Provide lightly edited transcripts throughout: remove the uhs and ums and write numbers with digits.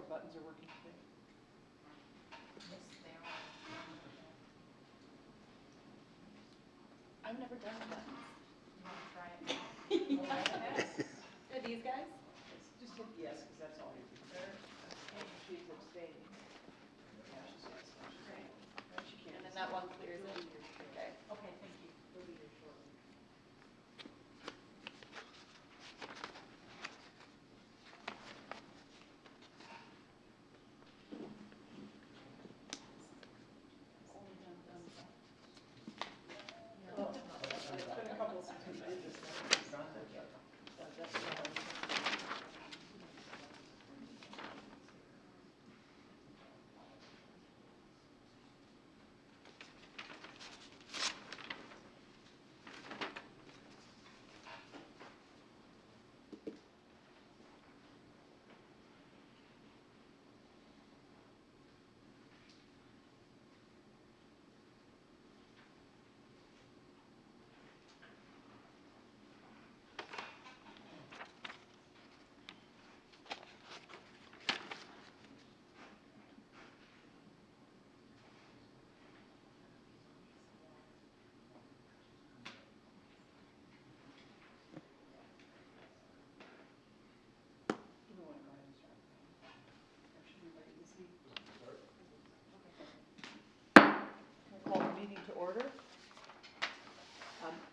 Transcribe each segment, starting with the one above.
buttons are working today. Yes, they are. I've never done buttons. You want to try it? Go right ahead. Are these guys? Just hit yes, because that's all you do. She's abstaining. Yeah, she's yes. Right. She can't. And then that one clears it. Okay. Okay, thank you. She'll be here shortly. Well, it's been a couple since we did this. You want to go ahead and start? Or should we wait and see? We'll call the meeting to order.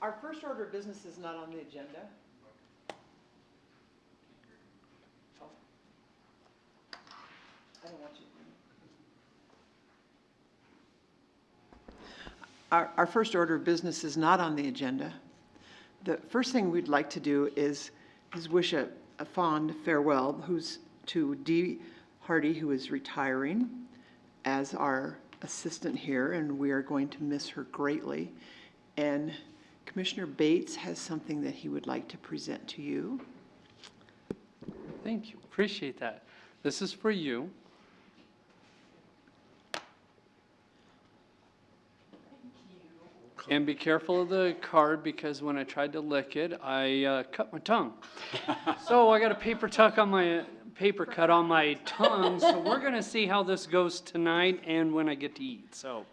Our first order of business is not on the agenda. Oh. I don't want you to. Our first order of business is not on the agenda. The first thing we'd like to do is wish a fond farewell to Dee Hardy, who is retiring as our assistant here, and we are going to miss her greatly. And Commissioner Bates has something that he would like to present to you. Thank you. Appreciate that. This is for you. And be careful of the card, because when I tried to lick it, I cut my tongue. So I got a paper cut on my tongue. So we're gonna see how this goes tonight and when I get to eat. So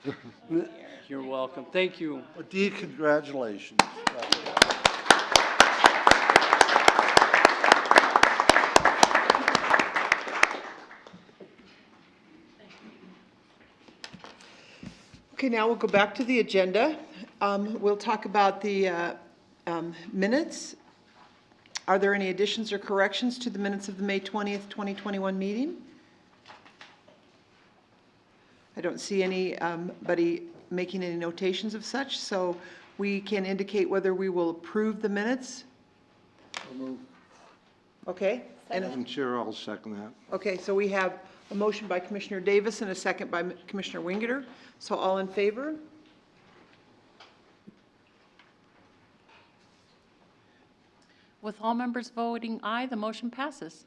you're welcome. Thank you. Well, Dee, congratulations. Okay, now we'll go back to the agenda. We'll talk about the minutes. Are there any additions or corrections to the minutes of the May 20th, 2021 meeting? I don't see anybody making any notations of such, so we can indicate whether we will approve the minutes. Okay? And Madam Chair, I'll second that. okay, so we have a motion by Commissioner Davis and a second by Commissioner Wingeter. So all in favor? With all members voting aye, the motion passes.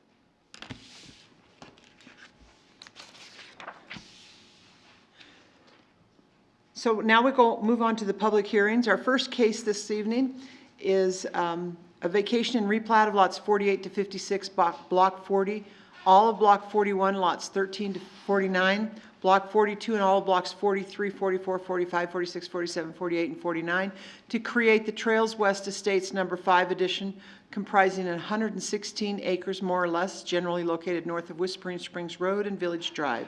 So now we move on to the public hearings. Our first case this evening is a vacation and replat of lots 48 to 56, block 40, all of block 41, lots 13 to 49, block 42 and all of blocks 43, 44, 45, 46, 47, 48, and 49 to create the Trails West Estates Number 5 addition comprising 116 acres more or less, generally located north of Whispering Springs Road and Village Drive.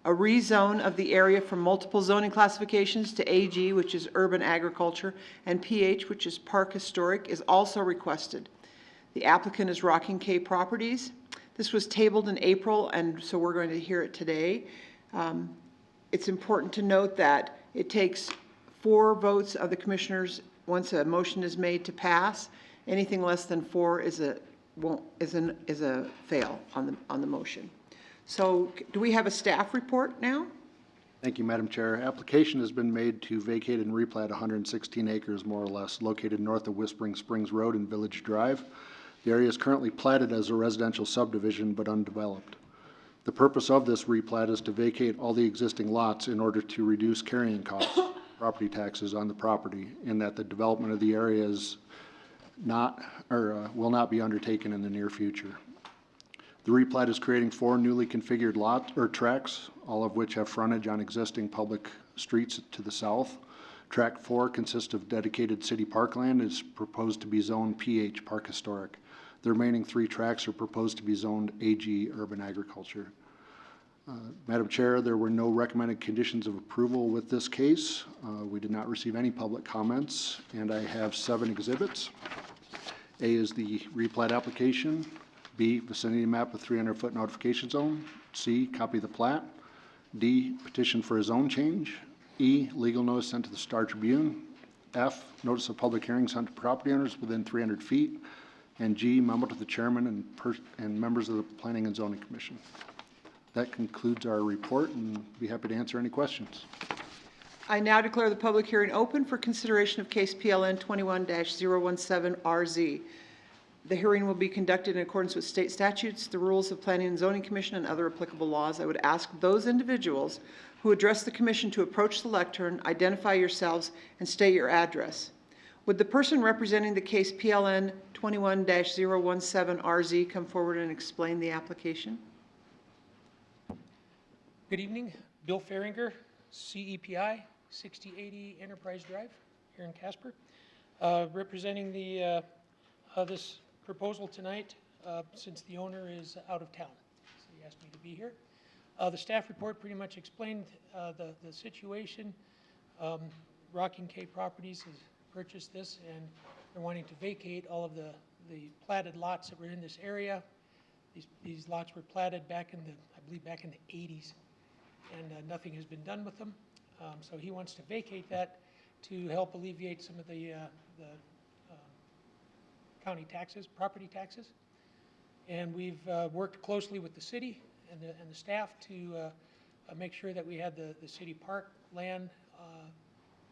A rezone of the area from multiple zoning classifications to AG, which is urban agriculture, and PH, which is park historic, is also requested. The applicant is Rocking K Properties. This was tabled in April, and so we're going to hear it today. It's important to note that it takes 4 votes of the commissioners once a motion is made to pass. Anything less than 4 is a fail on the motion. So do we have a staff report now? Thank you, Madam Chair. Application has been made to vacate and replat 116 acres, more or less, located north of Whispering Springs Road and Village Drive. The area is currently platted as a residential subdivision but undeveloped. The purpose of this replat is to vacate all the existing lots in order to reduce carrying costs, property taxes on the property, and that the development of the area is will not be undertaken in the near future. The replat is creating 4 newly configured tracks, all of which have frontage on existing public streets to the south. Track 4 consists of dedicated city parkland and is proposed to be zoned PH, Park Historic. The remaining 3 tracks are proposed to be zoned AG, Urban Agriculture. Madam Chair, there were no recommended conditions of approval with this case. We did not receive any public comments, and I have 7 exhibits. A is the replat application. B, vicinity map with 300-foot notification zone. C, copy of the plat. D, petition for a zone change. E, legal notice sent to the Star Tribune. F, notice of public hearing sent to property owners within 300 feet. And G, memo to the chairman and members of the Planning and Zoning Commission. That concludes our report, and be happy to answer any questions. I now declare the public hearing open for consideration of case PLN 21-017RZ. The hearing will be conducted in accordance with state statutes, the rules of Planning and Zoning Commission, and other applicable laws. I would ask those individuals who address the commission to approach the lectern, identify yourselves, and state your address. Would the person representing the case PLN 21-017RZ come forward and explain the application? Good evening, Bill Faringer, CEPI, 6080 Enterprise Drive here in Casper. Representing this proposal tonight since the owner is out of town. So he asked me to be here. The staff report pretty much explained the situation. Rocking K Properties has purchased this and they're wanting to vacate all of the platted lots that were in this area. These lots were platted back in I believe back in the 80s. And nothing has been done with them. So he wants to vacate that to help alleviate some of the county taxes, property taxes. And we've worked closely with the city and the staff to make sure that we had the city park land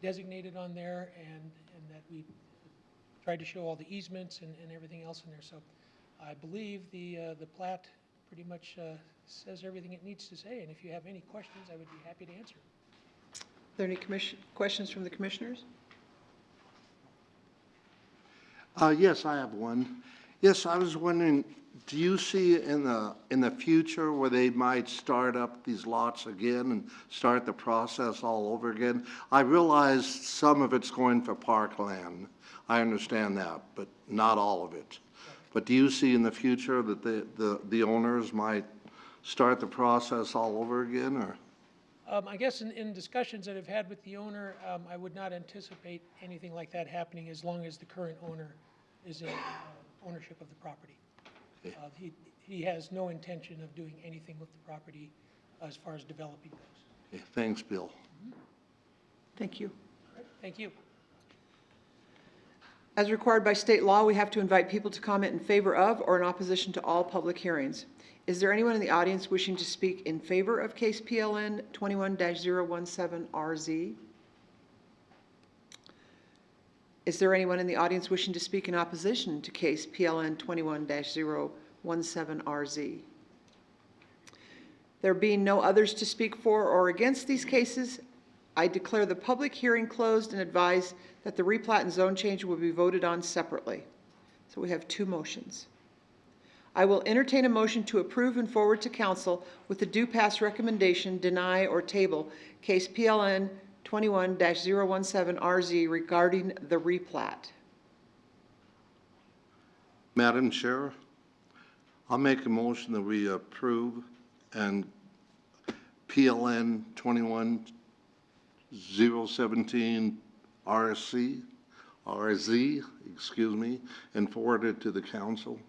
designated on there and that we tried to show all the easements and everything else in there. So I believe the plat pretty much says everything it needs to say, and if you have any questions, I would be happy to answer. Are there any questions from the commissioners? Yes, I have one. Yes, I was wondering, do you see in the future where they might start up these lots again and start the process all over again? I realize some of it's going for parkland. I understand that, but not all of it. But do you see in the future that the owners might start the process all over again, or? I guess in discussions that I've had with the owner, I would not anticipate anything like that happening as long as the current owner is in ownership of the property. He has no intention of doing anything with the property as far as developing goes. Okay, thanks, Bill. Thank you. All right, thank you. As required by state law, we have to invite people to comment in favor of or in opposition to all public hearings. Is there anyone in the audience wishing to speak in favor of case PLN 21-017RZ? Is there anyone in the audience wishing to speak in opposition to case PLN 21-017RZ? There being no others to speak for or against these cases, I declare the public hearing closed and advise that the replat and zone change will be voted on separately. So we have 2 motions. I will entertain a motion to approve and forward to council with the due pass recommendation, deny or table case PLN 21-017RZ regarding the replat. Madam Chair, I'll make a motion that we approve and PLN 21-017 RZ, excuse me, and forward it to the council.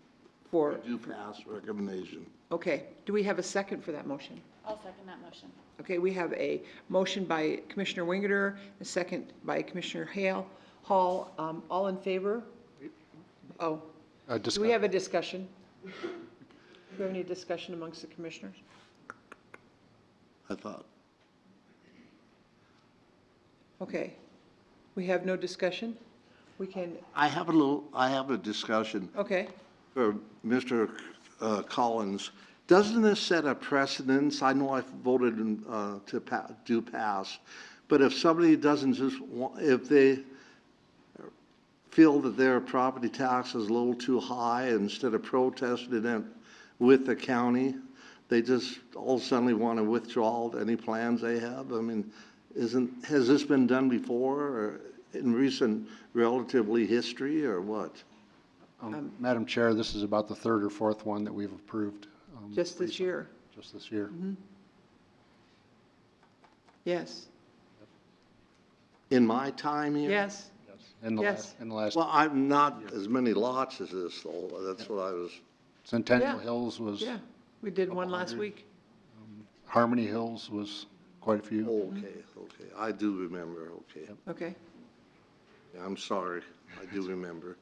For, Do pass recommendation. okay, do we have a second for that motion? I'll second that motion. Okay, we have a motion by Commissioner Wingerter, a second by Commissioner Hall. All in favor? Oh, do we have a discussion? Do we have any discussion amongst the commissioners? I thought. Okay, we have no discussion? We can, I have a discussion okay. for Mr. Collins. Doesn't this set a precedence? I know I voted to do pass, but if somebody doesn't just want, if they feel that their property tax is a little too high, instead of protesting it with the county? They just all suddenly want to withdraw any plans they have? I mean, has this been done before or in recent relatively history or what? Madam Chair, this is about the third or fourth one that we've approved. Just this year? Just this year. Yes, In my time here? yes. In the Yes. last, in the last, Well, I'm not as many lots as this, though. That's what I was, Centennial Yeah. Hills was, Yeah, we did one last 200. week. Harmony Hills was quite a few. okay. I do remember, okay. Okay. Yeah, I'm sorry. I do remember.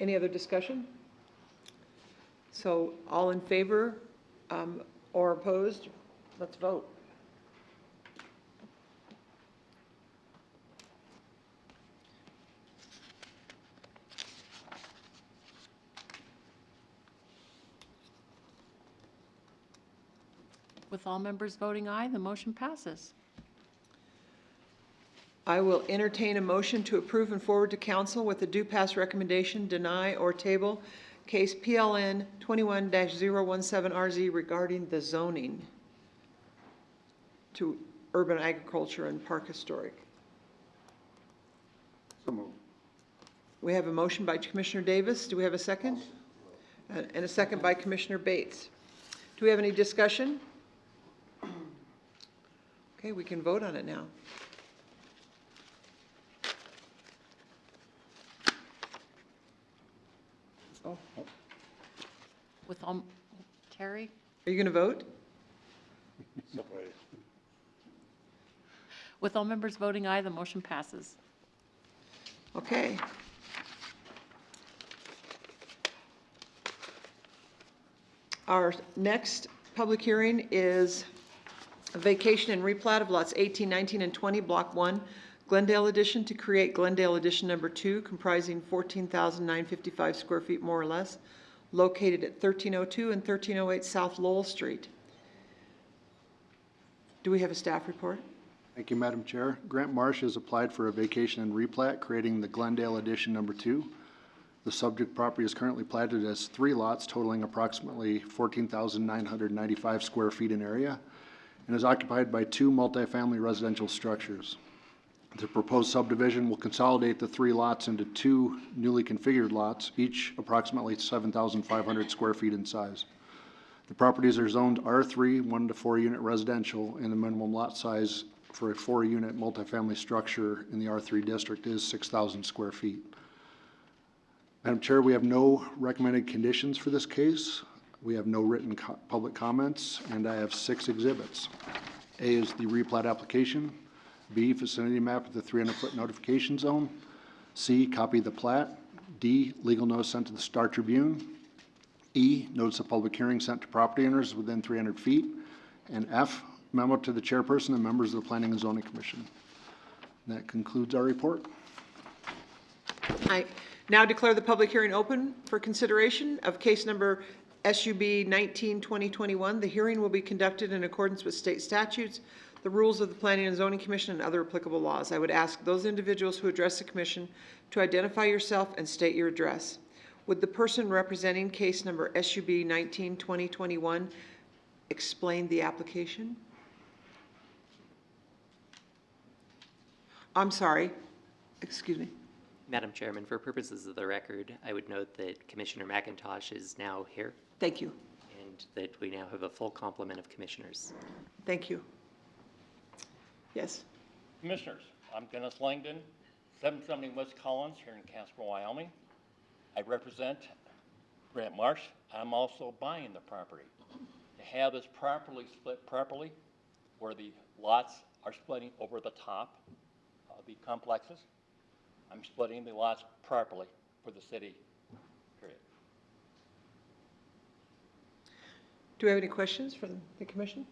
Any other discussion? So all in favor or opposed? Let's vote. With all members voting aye, the motion passes. I will entertain a motion to approve and forward to council with a due pass recommendation, deny or table case PLN 21-017RZ regarding the zoning to urban agriculture and park historic. We have a motion by Commissioner Davis. Do we have a second? And a second by Commissioner Bates. Do we have any discussion? Okay, we can vote on it now. Oh, With all, Terry? are you going to vote? With all members voting aye, the motion passes. Okay. Our next public hearing is a vacation and replat of lots 18, 19, and 20, Block 1, Glendale Edition, to create Glendale Edition Number 2, comprising 14,955 square feet more or less, located at 1302 and 1308 South Lowell Street. Do we have a staff report? Thank you, Madam Chair. Grant Marsh has applied for a vacation and replat, creating the Glendale Edition Number 2. The subject property is currently platted as 3 lots totaling approximately 14,995 square feet in area and is occupied by 2 multifamily residential structures. The proposed subdivision will consolidate the 3 lots into 2 newly configured lots, each approximately 7,500 square feet in size. The properties are zoned R3, 1 to 4 unit residential, and the minimum lot size for a 4-unit multifamily structure in the R3 district is 6,000 square feet. Madam Chair, we have no recommended conditions for this case. We have no written public comments, and I have 6 exhibits. A is the replat application. B, vicinity map of the 300-foot notification zone. C, copy of the plat. D, legal notice sent to the Star Tribune. E, notice of public hearing sent to property owners within 300 feet. And F, memo to the chairperson and members of the Planning and Zoning Commission. And that concludes our report. I now declare the public hearing open for consideration of case number SUB 19-2021. The hearing will be conducted in accordance with state statutes, the rules of the Planning and Zoning Commission, and other applicable laws. I would ask those individuals who address the commission to identify yourself and state your address. Would the person representing case number SUB 19-2021 explain the application? I'm sorry, excuse me. Madam Chairman, for purposes of the record, I would note that Commissioner McIntosh is now here Thank you, and that we now have a full complement of commissioners. thank you. Yes, Commissioners, I'm Dennis Langdon, 770 West Collins here in Casper, Wyoming. I represent Grant Marsh. I'm also buying the property. To have this properly split properly, where the lots are splitting over the top of the complexes, I'm splitting the lots properly for the city, period. do we have any questions from the commission?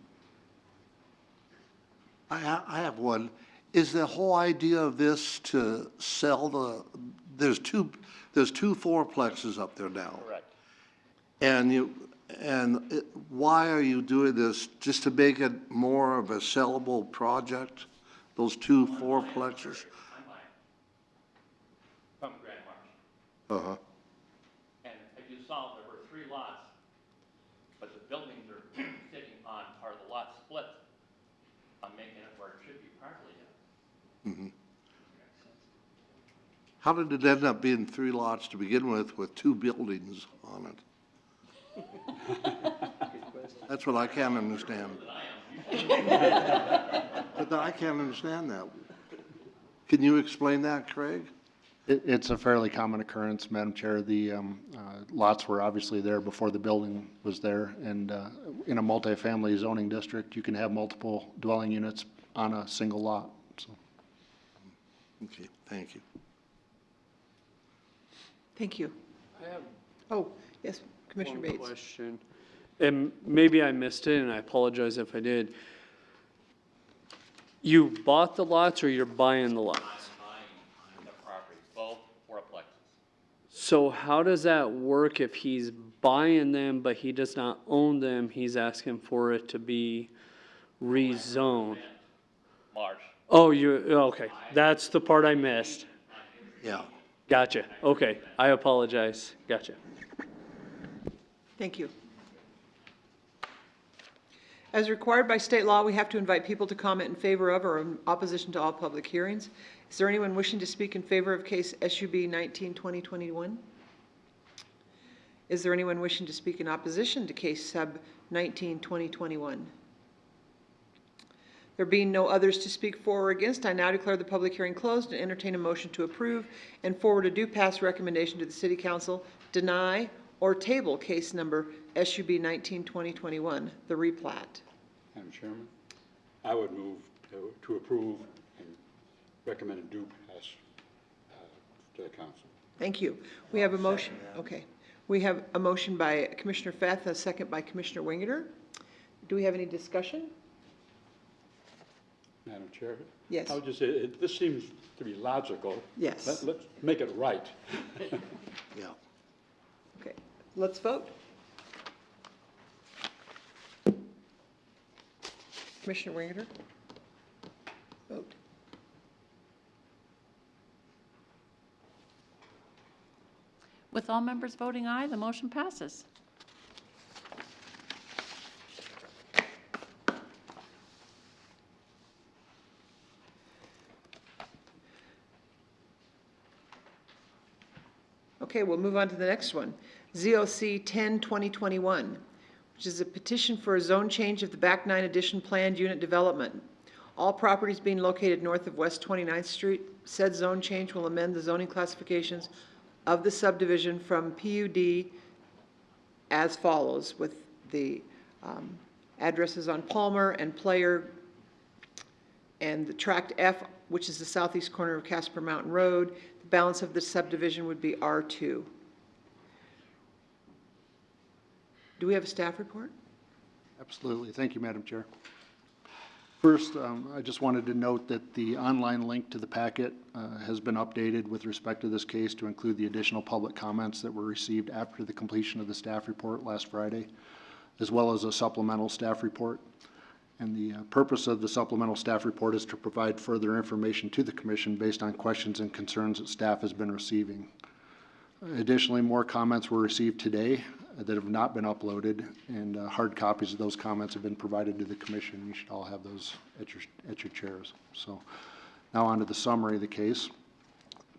I have one. Is the whole idea of this to sell there's two fourplexes up there now? Correct. Why are you doing this? Just to make it more of a sellable project? Those 2 fourplexes? I'm buying from Grant Marsh. Uh-huh. And I saw there were 3 lots, but the buildings are sitting on part of the lot split. I'm making it where it should be properly done. How did it end up being 3 lots to begin with 2 buildings on it? That's what I can't understand. But I can't understand that. Can you explain that, Craig? It's a fairly common occurrence, Madam Chair. The lots were obviously there before the building was there, and in a multifamily zoning district, you can have multiple dwelling units on a single lot, so. Okay, thank you. Thank you. I have Oh, yes, Commissioner one Bates. question, and maybe I missed it, and I apologize if I did. You bought the lots or you're buying the lots? Buying the property, both fourplexes. So how does that work if he's buying them, but he does not own them? He's asking for it to be rezoned. Marsh. Oh, okay, that's the part I missed. Yeah. Gotcha, okay, I apologize, gotcha. Thank you. As required by state law, we have to invite people to comment in favor of or in opposition to all public hearings. Is there anyone wishing to speak in favor of case SUB 19-2021? Is there anyone wishing to speak in opposition to case sub 19-2021? There being no others to speak for or against, I now declare the public hearing closed and entertain a motion to approve and forward a due pass recommendation to the City Council, deny or table case number SUB 19-2021, the replat. Madam Chairman, I would move to approve and recommend a due pass to the council. Thank you. We have a motion, okay. We have a motion by Commissioner Feth, a second by Commissioner Wingeter. Do we have any discussion? Madam Chair? Yes. I would just say, this seems to be logical. Yes. Let's make it right. Yeah. Okay, let's vote. Commissioner Wingeter? Vote. With all members voting aye, the motion passes. Okay, we'll move on to the next one. ZOC 10-2021, which is a petition for a zone change of the Back 9 Addition planned unit development. All properties being located north of West 29th Street. Said zone change will amend the zoning classifications of the subdivision from PUD as follows, with the addresses on Palmer and Player, and the tract F, which is the southeast corner of Casper Mountain Road. The balance of the subdivision would be R2. Do we have a staff report? Absolutely. Thank you, Madam Chair. First, I just wanted to note that the online link to the packet has been updated with respect to this case to include the additional public comments that were received after the completion of the staff report last Friday, as well as a supplemental staff report. And the purpose of the supplemental staff report is to provide further information to the Commission based on questions and concerns that staff has been receiving. Additionally, more comments were received today that have not been uploaded, and hard copies of those comments have been provided to the Commission. You should all have those at your chairs. So now on to the summary of the case.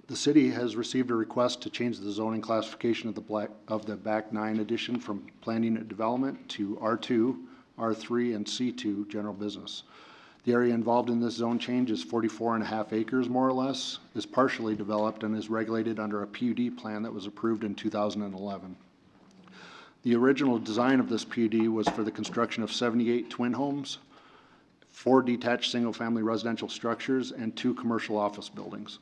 The city has received a request to change the zoning classification of the Back 9 addition from planned unit development to R2, R3, and C2 general business. The area involved in this zone change is 44.5 acres, more or less, is partially developed and is regulated under a PUD plan that was approved in 2011. The original design of this PUD was for the construction of 78 twin homes, 4 detached single-family residential structures, and 2 commercial office buildings.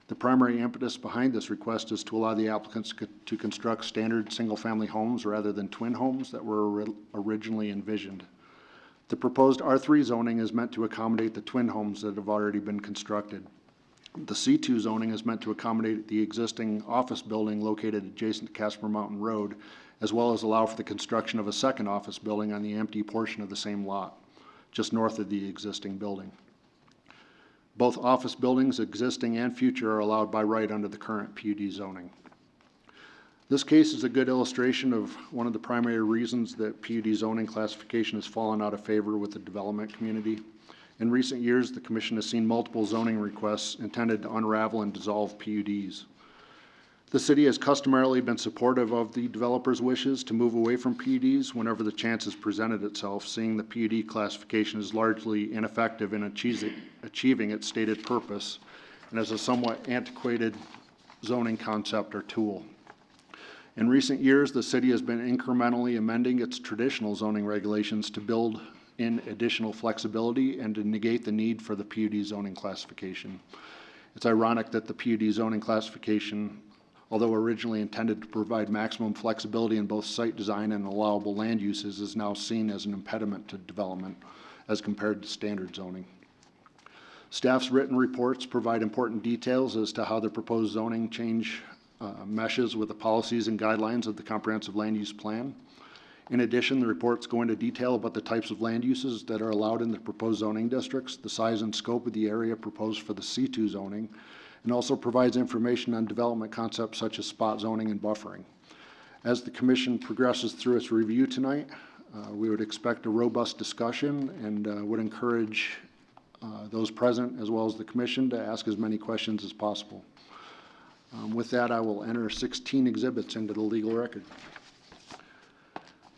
The primary impetus behind this request is to allow the applicants to construct standard single-family homes rather than twin homes that were originally envisioned. The proposed R3 zoning is meant to accommodate the twin homes that have already been constructed. The C2 zoning is meant to accommodate the existing office building located adjacent to Casper Mountain Road, as well as allow for the construction of a second office building on the empty portion of the same lot, just north of the existing building. Both office buildings, existing and future, are allowed by right under the current PUD zoning. This case is a good illustration of one of the primary reasons that PUD zoning classification has fallen out of favor with the development community. In recent years, the commission has seen multiple zoning requests intended to unravel and dissolve PUDs. The city has customarily been supportive of the developer's wishes to move away from PUDs whenever the chance has presented itself, seeing the PUD classification is largely ineffective in achieving its stated purpose and as a somewhat antiquated zoning concept or tool. In recent years, the city has been incrementally amending its traditional zoning regulations to build in additional flexibility and to negate the need for the PUD zoning classification. It's ironic that the PUD zoning classification, although originally intended to provide maximum flexibility in both site design and allowable land uses, is now seen as an impediment to development as compared to standard zoning. Staff's written reports provide important details as to how the proposed zoning change meshes with the policies and guidelines of the comprehensive land use plan. In addition, the reports go into detail about the types of land uses that are allowed in the proposed zoning districts, the size and scope of the area proposed for the C2 zoning, and also provides information on development concepts such as spot zoning and buffering. As the commission progresses through its review tonight, we would expect a robust discussion and would encourage those present as well as the commission to ask as many questions as possible. With that, I will enter 16 exhibits into the legal record.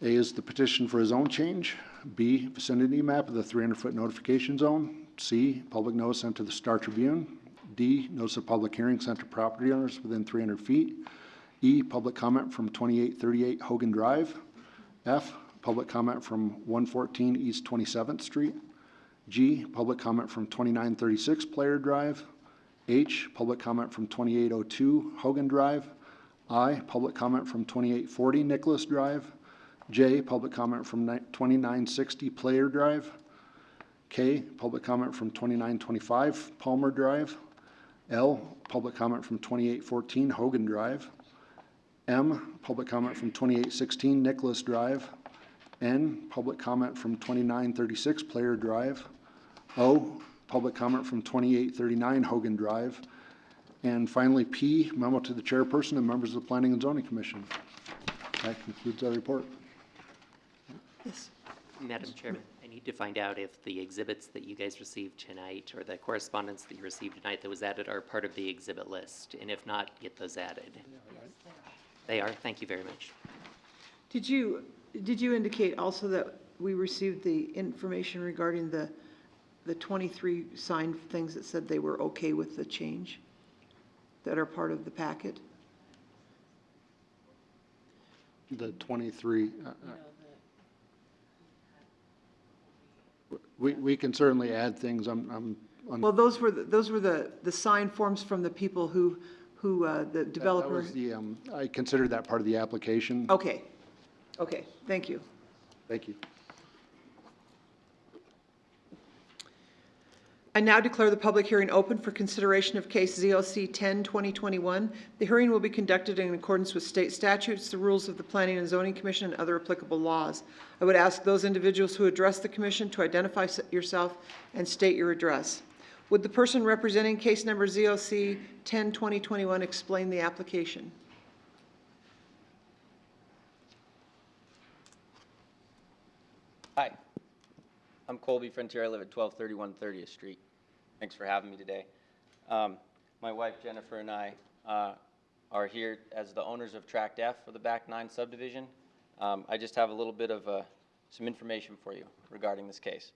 A is the petition for a zone change. B, vicinity map of the 300-foot notification zone. C, public notice sent to the Star Tribune. D, notice of public hearing sent to property owners within 300 feet. E, public comment from 2838 Hogan Drive. F, public comment from 114 East 27th Street. G, public comment from 2936 Player Drive. H, public comment from 2802 Hogan Drive. I, public comment from 2840 Nicholas Drive. J, public comment from 2960 Player Drive. K, public comment from 2925 Palmer Drive. L, public comment from 2814 Hogan Drive. M, public comment from 2816 Nicholas Drive. N, public comment from 2936 Player Drive. O, public comment from 2839 Hogan Drive. And finally, P, memo to the chairperson and members of the Planning and Zoning Commission. That concludes our report. Yes. Madam Chairman, I need to find out if the exhibits that you guys received tonight or the correspondence that you received tonight that was added are part of the exhibit list, and if not, get those added. They are? Thank you very much. Did you indicate also that we received the information regarding the 23 signed things that said they were okay with the change that are part of the packet? The 23, we can certainly add things. Well, those were the signed forms from the people who the developer. That was the, I considered that part of the application. Okay, thank you. Thank you. I now declare the public hearing open for consideration of case ZLC 10-2021. The hearing will be conducted in accordance with state statutes, the rules of the Planning and Zoning Commission, and other applicable laws. I would ask those individuals who address the commission to identify yourself and state your address. Would the person representing case number ZLC 10-2021 explain the application? Hi, I'm Colby Frontier. I live at 1231 30th Street. Thanks for having me today. My wife Jennifer and I are here as the owners of Tract F for the Back 9 subdivision. I just have a little bit of some information for you regarding this case.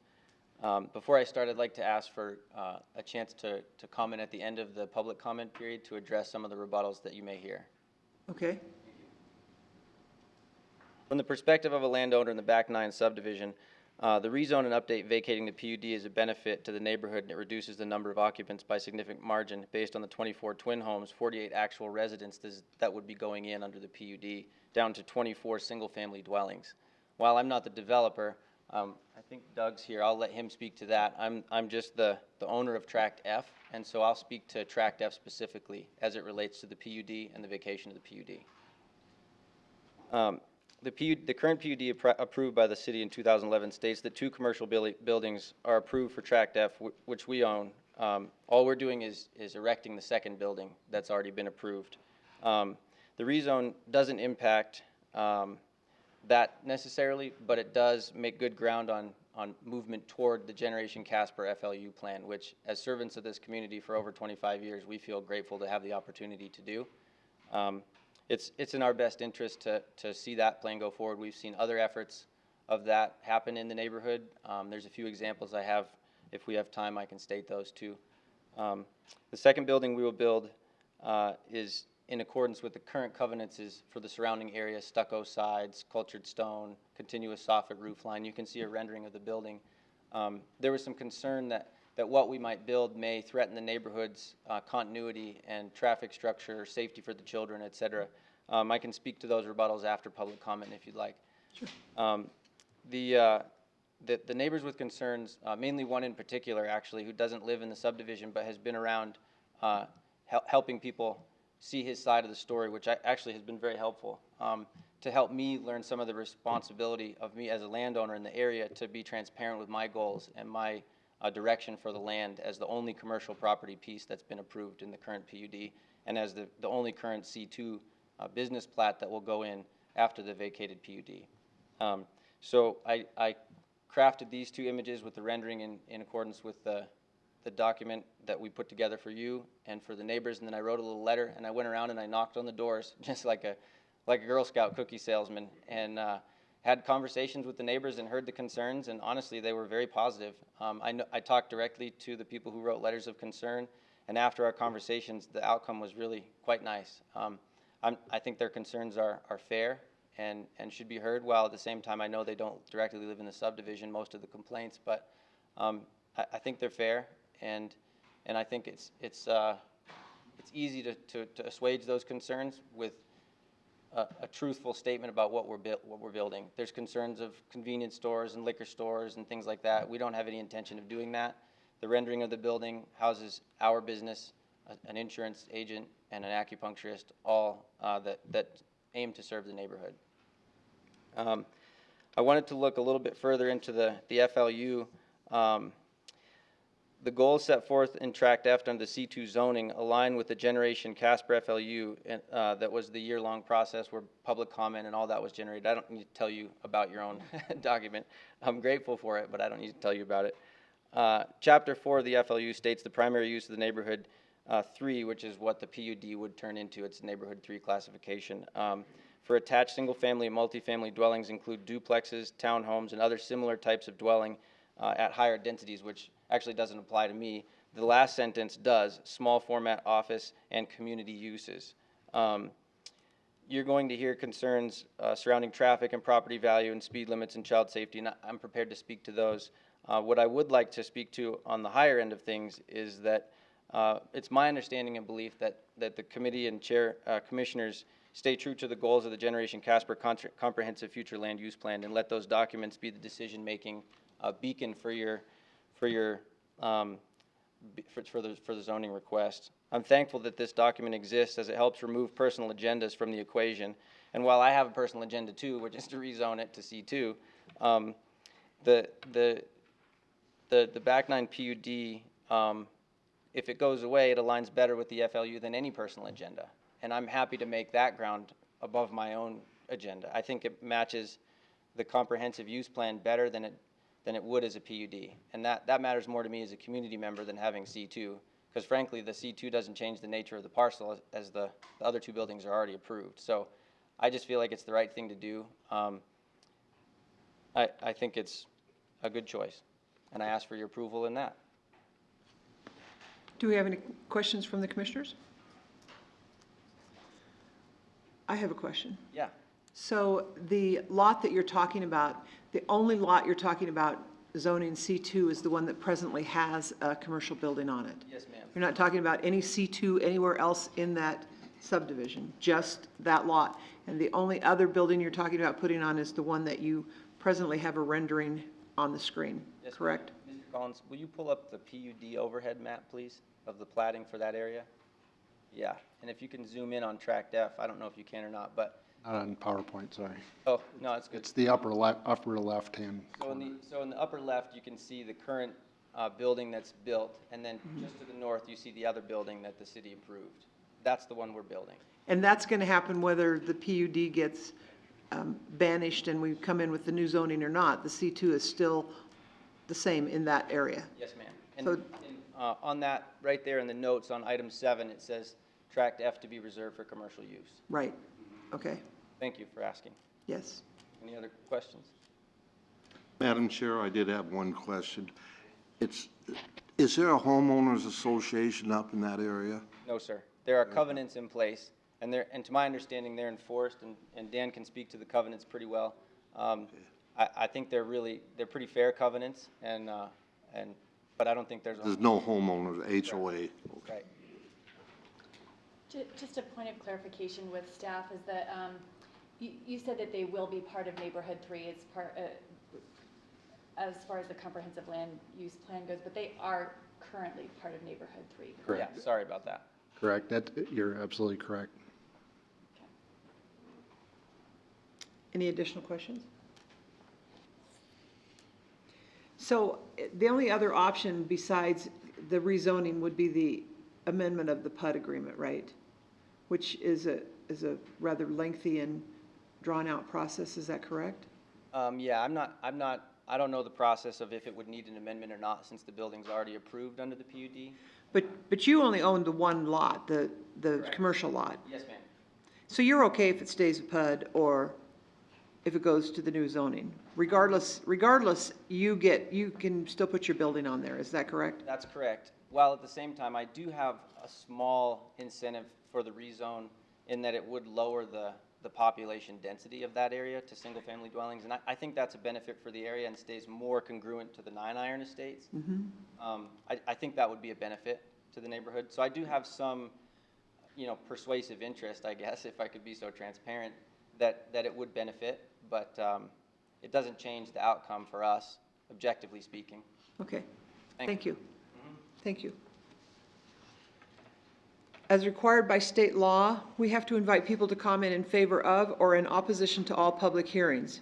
Before I start, I'd like to ask for a chance to comment at the end of the public comment period to address some of the rebuttals that you may hear. Okay. From the perspective of a landowner in the Back 9 subdivision, the rezone and update vacating the PUD is a benefit to the neighborhood, and it reduces the number of occupants by significant margin based on the 24 twin homes, 48 actual residences that would be going in under the PUD, down to 24 single-family dwellings. While I'm not the developer, I think Doug's here. I'll let him speak to that. I'm just the owner of Tract F, and so I'll speak to Tract F specifically as it relates to the PUD and the vacation of the PUD. The current PUD approved by the city in 2011 states that 2 commercial buildings are approved for Tract F, which we own. All we're doing is erecting the second building that's already been approved. The rezone doesn't impact that necessarily, but it does make good ground on movement toward the Generation Casper FLU plan, which as servants of this community for over 25 years, we feel grateful to have the opportunity to do. It's in our best interest to see that plan go forward. We've seen other efforts of that happen in the neighborhood. There's a few examples I have. If we have time, I can state those too. The second building we will build is in accordance with the current covenants is for the surrounding area, stucco sides, cultured stone, continuous soffit roof line. You can see a rendering of the building. There was some concern that what we might build may threaten the neighborhood's continuity and traffic structure, safety for the children, et cetera. I can speak to those rebuttals after public comment if you'd like. Sure. The neighbors with concerns, mainly one in particular actually, who doesn't live in the subdivision but has been around helping people see his side of the story, which actually has been very helpful to help me learn some of the responsibility of me as a landowner in the area to be transparent with my goals and my direction for the land as the only commercial property piece that's been approved in the current PUD and as the only current C2 business plat that will go in after the vacated PUD. So I crafted these two images with the rendering in accordance with the document that we put together for you and for the neighbors, and then I wrote a little letter and I went around and I knocked on the doors just like a Girl Scout cookie salesman and had conversations with the neighbors and heard the concerns, and honestly they were very positive. I talked directly to the people who wrote letters of concern, and after our conversations the outcome was really quite nice. I think their concerns are fair and should be heard, while at the same time I know they don't directly live in the subdivision, most of the complaints, but I think they're fair, and I think it's easy to assuage those concerns with a truthful statement about what we're building. There's concerns of convenience stores and liquor stores and things like that. We don't have any intention of doing that. The rendering of the building houses our business, an insurance agent, and an acupuncturist, all that aim to serve the neighborhood. I wanted to look a little bit further into the FLU. The goals set forth in Tract F under the C2 zoning align with the Generation Casper FLU that was the year-long process where public comment and all that was generated. I don't need to tell you about your own document. I'm grateful for it, but I don't need to tell you about it. Chapter 4 of the FLU states the primary use of the neighborhood 3, which is what the PUD would turn into. It's neighborhood 3 classification. For attached single-family and multifamily dwellings include duplexes, townhomes, and other similar types of dwelling at higher densities, which actually doesn't apply to me. The last sentence does, small format office and community uses. You're going to hear concerns surrounding traffic and property value and speed limits and child safety, and I'm prepared to speak to those. What I would like to speak to on the higher end of things is that it's my understanding and belief that the committee and commissioners stay true to the goals of the Generation Casper Comprehensive Future Land Use Plan and let those documents be the decision-making beacon for the zoning request. I'm thankful that this document exists as it helps remove personal agendas from the equation. And while I have a personal agenda too, which is to rezone it to C2, the back 9 PUD, if it goes away, it aligns better with the FLU than any personal agenda. And I'm happy to make that ground above my own agenda. I think it matches the comprehensive use plan better than it would as a PUD. And that matters more to me as a community member than having C2, because frankly, the C2 doesn't change the nature of the parcel as the other two buildings are already approved. So I just feel like it's the right thing to do. I think it's a good choice, and I ask for your approval in that. Do we have any questions from the commissioners? I have a question. Yeah. So the lot that you're talking about, the only lot you're talking about zoning C2 is the one that presently has a commercial building on it? Yes, ma'am. You're not talking about any C2 anywhere else in that subdivision, just that lot? And the only other building you're talking about putting on is the one that you presently have a rendering on the screen, Yes, correct? Mr. Collins, will you pull up the PUD overhead map, please, of the plating for that area? Yeah, and if you can zoom in on Tract F, I don't know if you can or not, but. Not on PowerPoint, sorry. Oh, no, it's good. It's the upper left-hand corner. So in the upper left, you can see the current building that's built, and then just to the north, you see the other building that the city approved. That's the one we're building. And that's going to happen whether the PUD gets banished and we come in with the new zoning or not. The C2 is still the same in that area. Yes, ma'am. And, So- on that, right there in the notes on item 7, it says tract F to be reserved for commercial use. Right, okay, Thank you for asking. yes. Any other questions? Madam Chair, I did have one question. Is there a homeowners association up in that area? No, sir. There are covenants in place, and to my understanding, they're enforced, and Dan can speak to the covenants pretty well. I think they're pretty fair covenants, but I don't think there's There's no homeowners, HOA. Right. Just a point of clarification with staff is that you said that they will be part of Neighborhood 3 as far as the comprehensive land use plan goes, but they are currently part of Neighborhood 3. Correct. Yeah, sorry about that. Correct. You're absolutely correct. Any additional questions? So the only other option besides the rezoning would be the amendment of the PUD agreement, right? Which is a rather lengthy and drawn-out process, is that correct? Yeah, I don't know the process of if it would need an amendment or not, since the building's already approved under the PUD. But you only own the one lot, the Correct. commercial lot. Yes, ma'am. So you're okay if it stays a PUD or if it goes to the new zoning? Regardless, you can still put your building on there, is that correct? That's correct. While at the same time, I do have a small incentive for the rezone in that it would lower the population density of that area to single-family dwellings. And I think that's a benefit for the area and stays more congruent to the 9-iron estates. I think that would be a benefit to the neighborhood. So I do have some, persuasive interest, I guess, if I could be so transparent, that it would benefit, but it doesn't change the outcome for us, objectively speaking. Okay, Thank thank you. Thank you. As required by state law, we have to invite people to comment in favor of or in opposition to all public hearings.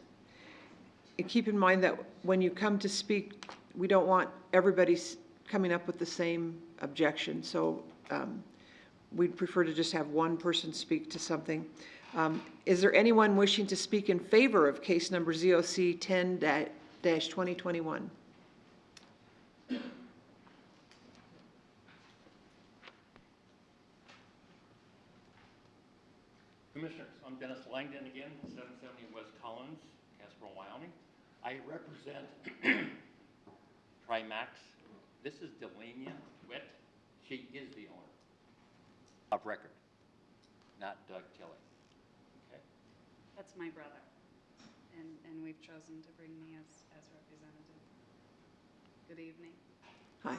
And keep in mind that when you come to speak, we don't want everybody coming up with the same objection. So we'd prefer to just have one person speak to something. Is there anyone wishing to speak in favor of case number ZOC 10-2021? Commissioners, I'm Dennis Langdon again, 770 West Collins, Casper, Wyoming. I represent Trimax. This is Delania Witt. She is the owner of record, not Doug Tilley. Okay. That's my brother, and we've chosen to bring me as representative. Good evening. Hi.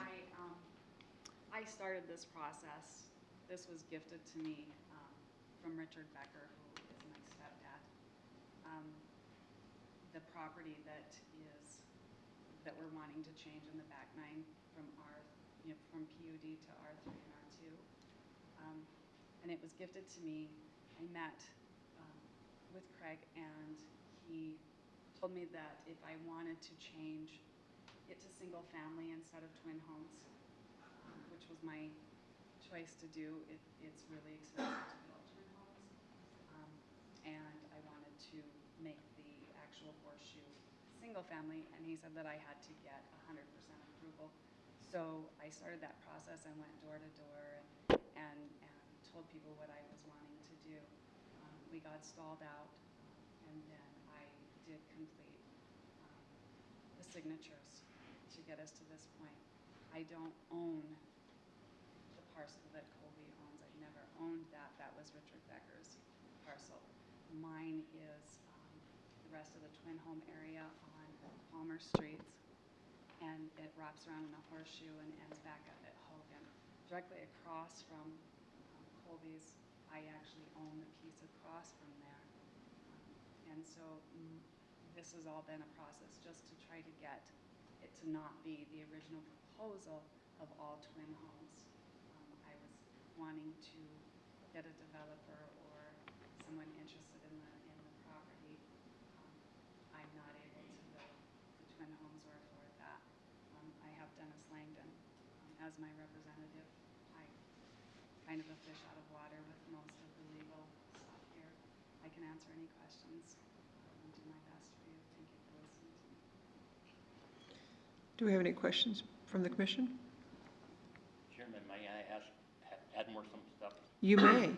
I started this process. This was gifted to me from Richard Becker, who is my stepdad. The property that we're wanting to change in the back 9 from from PUD to R3 and R2. And it was gifted to me. I met with Craig, and he told me that if I wanted to change it to single family instead of twin homes, which was my choice to do, it's really expensive to build twin homes. And I wanted to make the actual horseshoe single family, and he said that I had to get 100% approval. So I started that process. I went door to door and told people what I was wanting to do. We got stalled out, and then I did complete the signatures to get us to this point. I don't own the parcel that Colby owns. I've never owned that. That was Richard Becker's parcel. Mine is the rest of the twin home area on Palmer Streets, and it wraps around in a horseshoe and ends back up at Hogan. Directly across from Colby's, I actually own the piece across from there. And so this has all been a process just to try to get it to not be the original proposal of all twin homes. I was wanting to get a developer or someone interested in the property. I'm not able to build the twin homes or afford that. I have Dennis Langdon as my representative. I kind of a fish out of water with most of the legal stuff here. I can answer any questions and do my best for you. Thank you for listening to me. Do we have any questions from the commission? Chairman, may I add more some stuff? You may.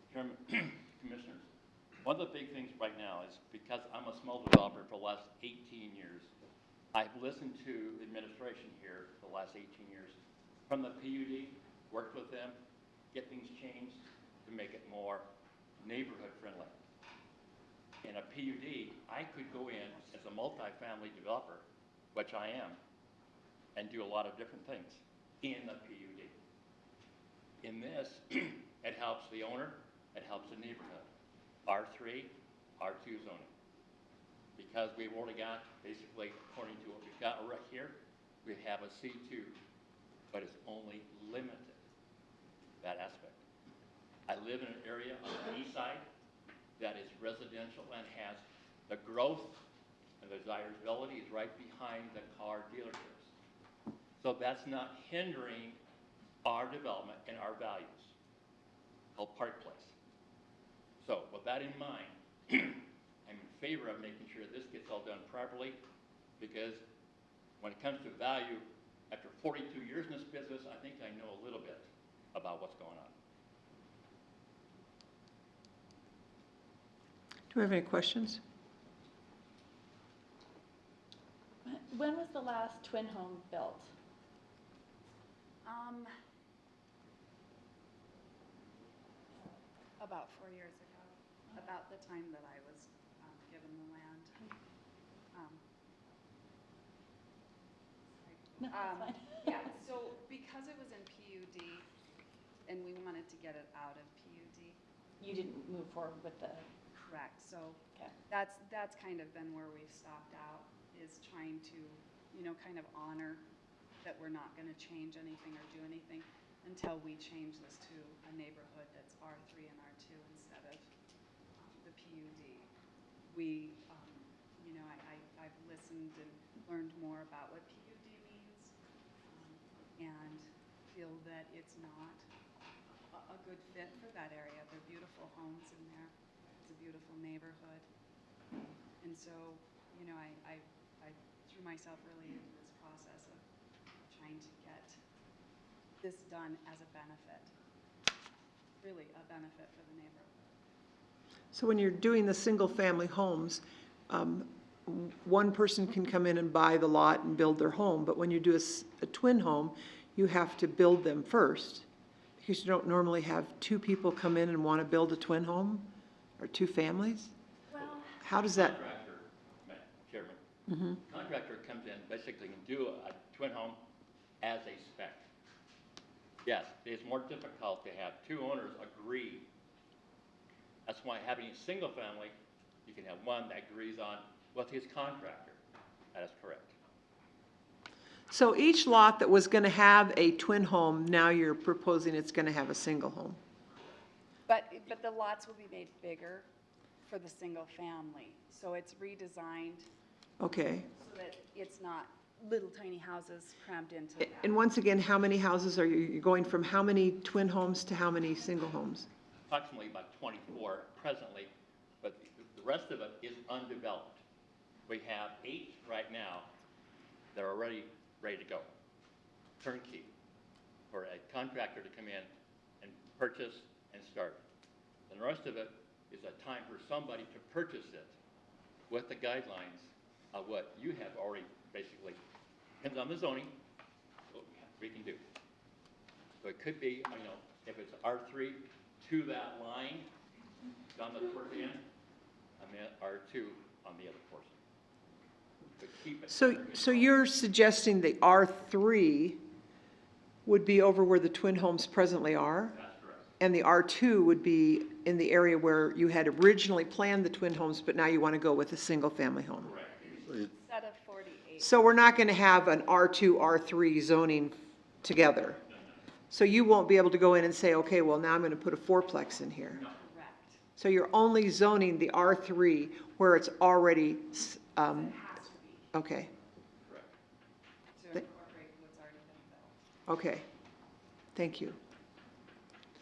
Chairman, Commissioners, one of the big things right now is because I'm a small developer for the last 18 years, I've listened to the administration here for the last 18 years. From the PUD, worked with them, get things changed to make it more neighborhood friendly. In a PUD, I could go in as a multifamily developer, which I am, and do a lot of different things in the PUD. In this, it helps the owner, it helps the neighborhood. R3, R2 zoning. Because we've already got, basically, according to what we've got right here, we have a C2, but it's only limited, that aspect. I live in an area on the east side that is residential and has the growth and the desirability is right behind the car dealerships. So that's not hindering our development and our values, called Park Place. So with that in mind, I'm in favor of making sure this gets all done properly, because when it comes to value, after 42 years in this business, I think I know a little bit about what's going on. Do we have any questions? When was the last twin home built? About 4 years ago, about the time that I was given the land. No, that's fine. Yeah, so because it was in PUD and we wanted to get it out of PUD. You didn't move forward with the, Correct, so okay. that's kind of been where we've stopped out, is trying to, kind of honor that we're not gonna change anything or do anything until we change this to a neighborhood that's R3 and R2 instead of the PUD. We, I've listened and learned more about what PUD means, and feel that it's not a good fit for that area. They're beautiful homes in there. It's a beautiful neighborhood. And so, I threw myself really into this process of trying to get this done as a benefit, really a benefit for the neighborhood. So when you're doing the single-family homes, one person can come in and buy the lot and build their home, but when you do a twin home, you have to build them first, because you don't normally have two people come in and want to build a twin home, or two families? Well, How does that? Contractor, Chairman, contractor comes in, basically can do a twin home as a spec. Yes, it's more difficult to have two owners agree. That's why having a single family, you can have one that agrees on with his contractor. That is correct. So each lot that was going to have a twin home, now you're proposing it's going to have a single home? but the lots will be made bigger for the single family. So it's redesigned Okay. so that it's not little tiny houses crammed into that. And once again, how many houses are you, you're going from how many twin homes to how many single homes? Approximately about 24 presently, but the rest of it is undeveloped. We have 8 right now that are already ready to go, turnkey, for a contractor to come in and purchase and start. And the rest of it is a time for somebody to purchase it with the guidelines of what you have already basically, depends on the zoning, what we can do. So it could be, if it's R3 to that line, down the towards the end, and then R2 on the other portion. But keep it. So you're suggesting the R3 would be over where the twin homes presently are? That's correct. And the R2 would be in the area where you had originally planned the twin homes, but now you want to go with a single-family home? Correct. Set of 48. So we're not going to have an R2, R3 zoning together? So you won't be able to go in and say, okay, well, now I'm going to put a fourplex in here? Correct. So you're only zoning the R3 where it's already, It has to be okay, Correct. to incorporate what's already been built. okay. Thank you.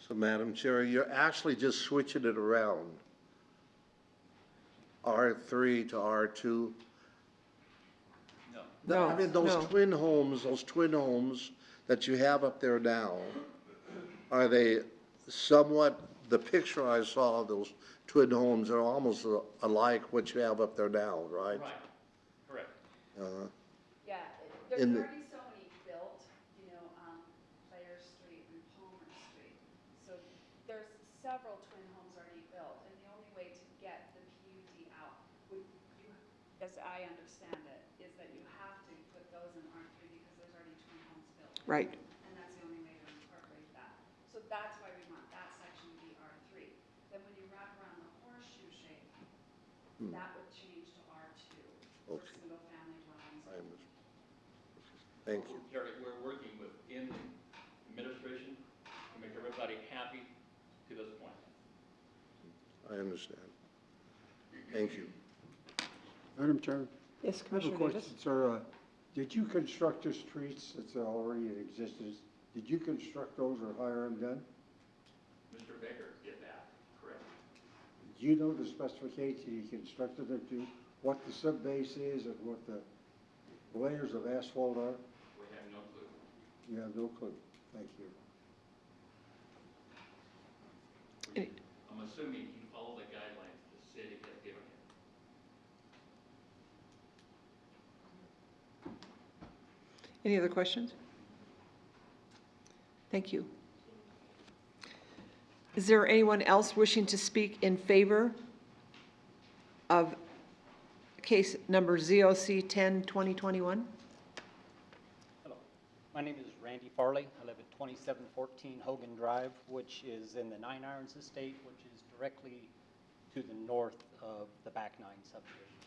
So, Madam Chair, you're actually just switching it around. R3 to R2? No, I mean, no. those twin homes that you have up there now, are they somewhat, the picture I saw of those twin homes are almost alike what you have up there now, right? Right, correct. Uh, Yeah, there's In the- already so many built, Player Street and Palmer Street. So there's several twin homes already built, and the only way to get the PUD out would, you, as I understand it, is that you have to put those in R3 because there's already twin homes built. Right. And that's the only way to incorporate that. So that's why we want that section to be R3. Then when you wrap around the horseshoe shape, that would change to R2 for Okay. single-family dwellings. I understand. Thank you. Terry, we're working within the administration to make everybody happy to this point. I understand. Thank you. Madam Chair? Yes, I have a Commissioner question, Davis? sir. Did you construct the streets that's already in existence? Did you construct those or hire them done? Mr. Baker did that, correct? Do you know the specification he constructed it to? What the subbase is and what the layers of asphalt are? We have no clue. You have no clue. Thank you. I'm assuming he followed the guidelines the city has given him. Any other questions? Thank you. Is there anyone else wishing to speak in favor of case number ZOC 10-2021? Hello, my name is Randy Farley. I live at 2714 Hogan Drive, which is in the Nine Irons Estate, which is directly to the north of the Back Nine subdivision.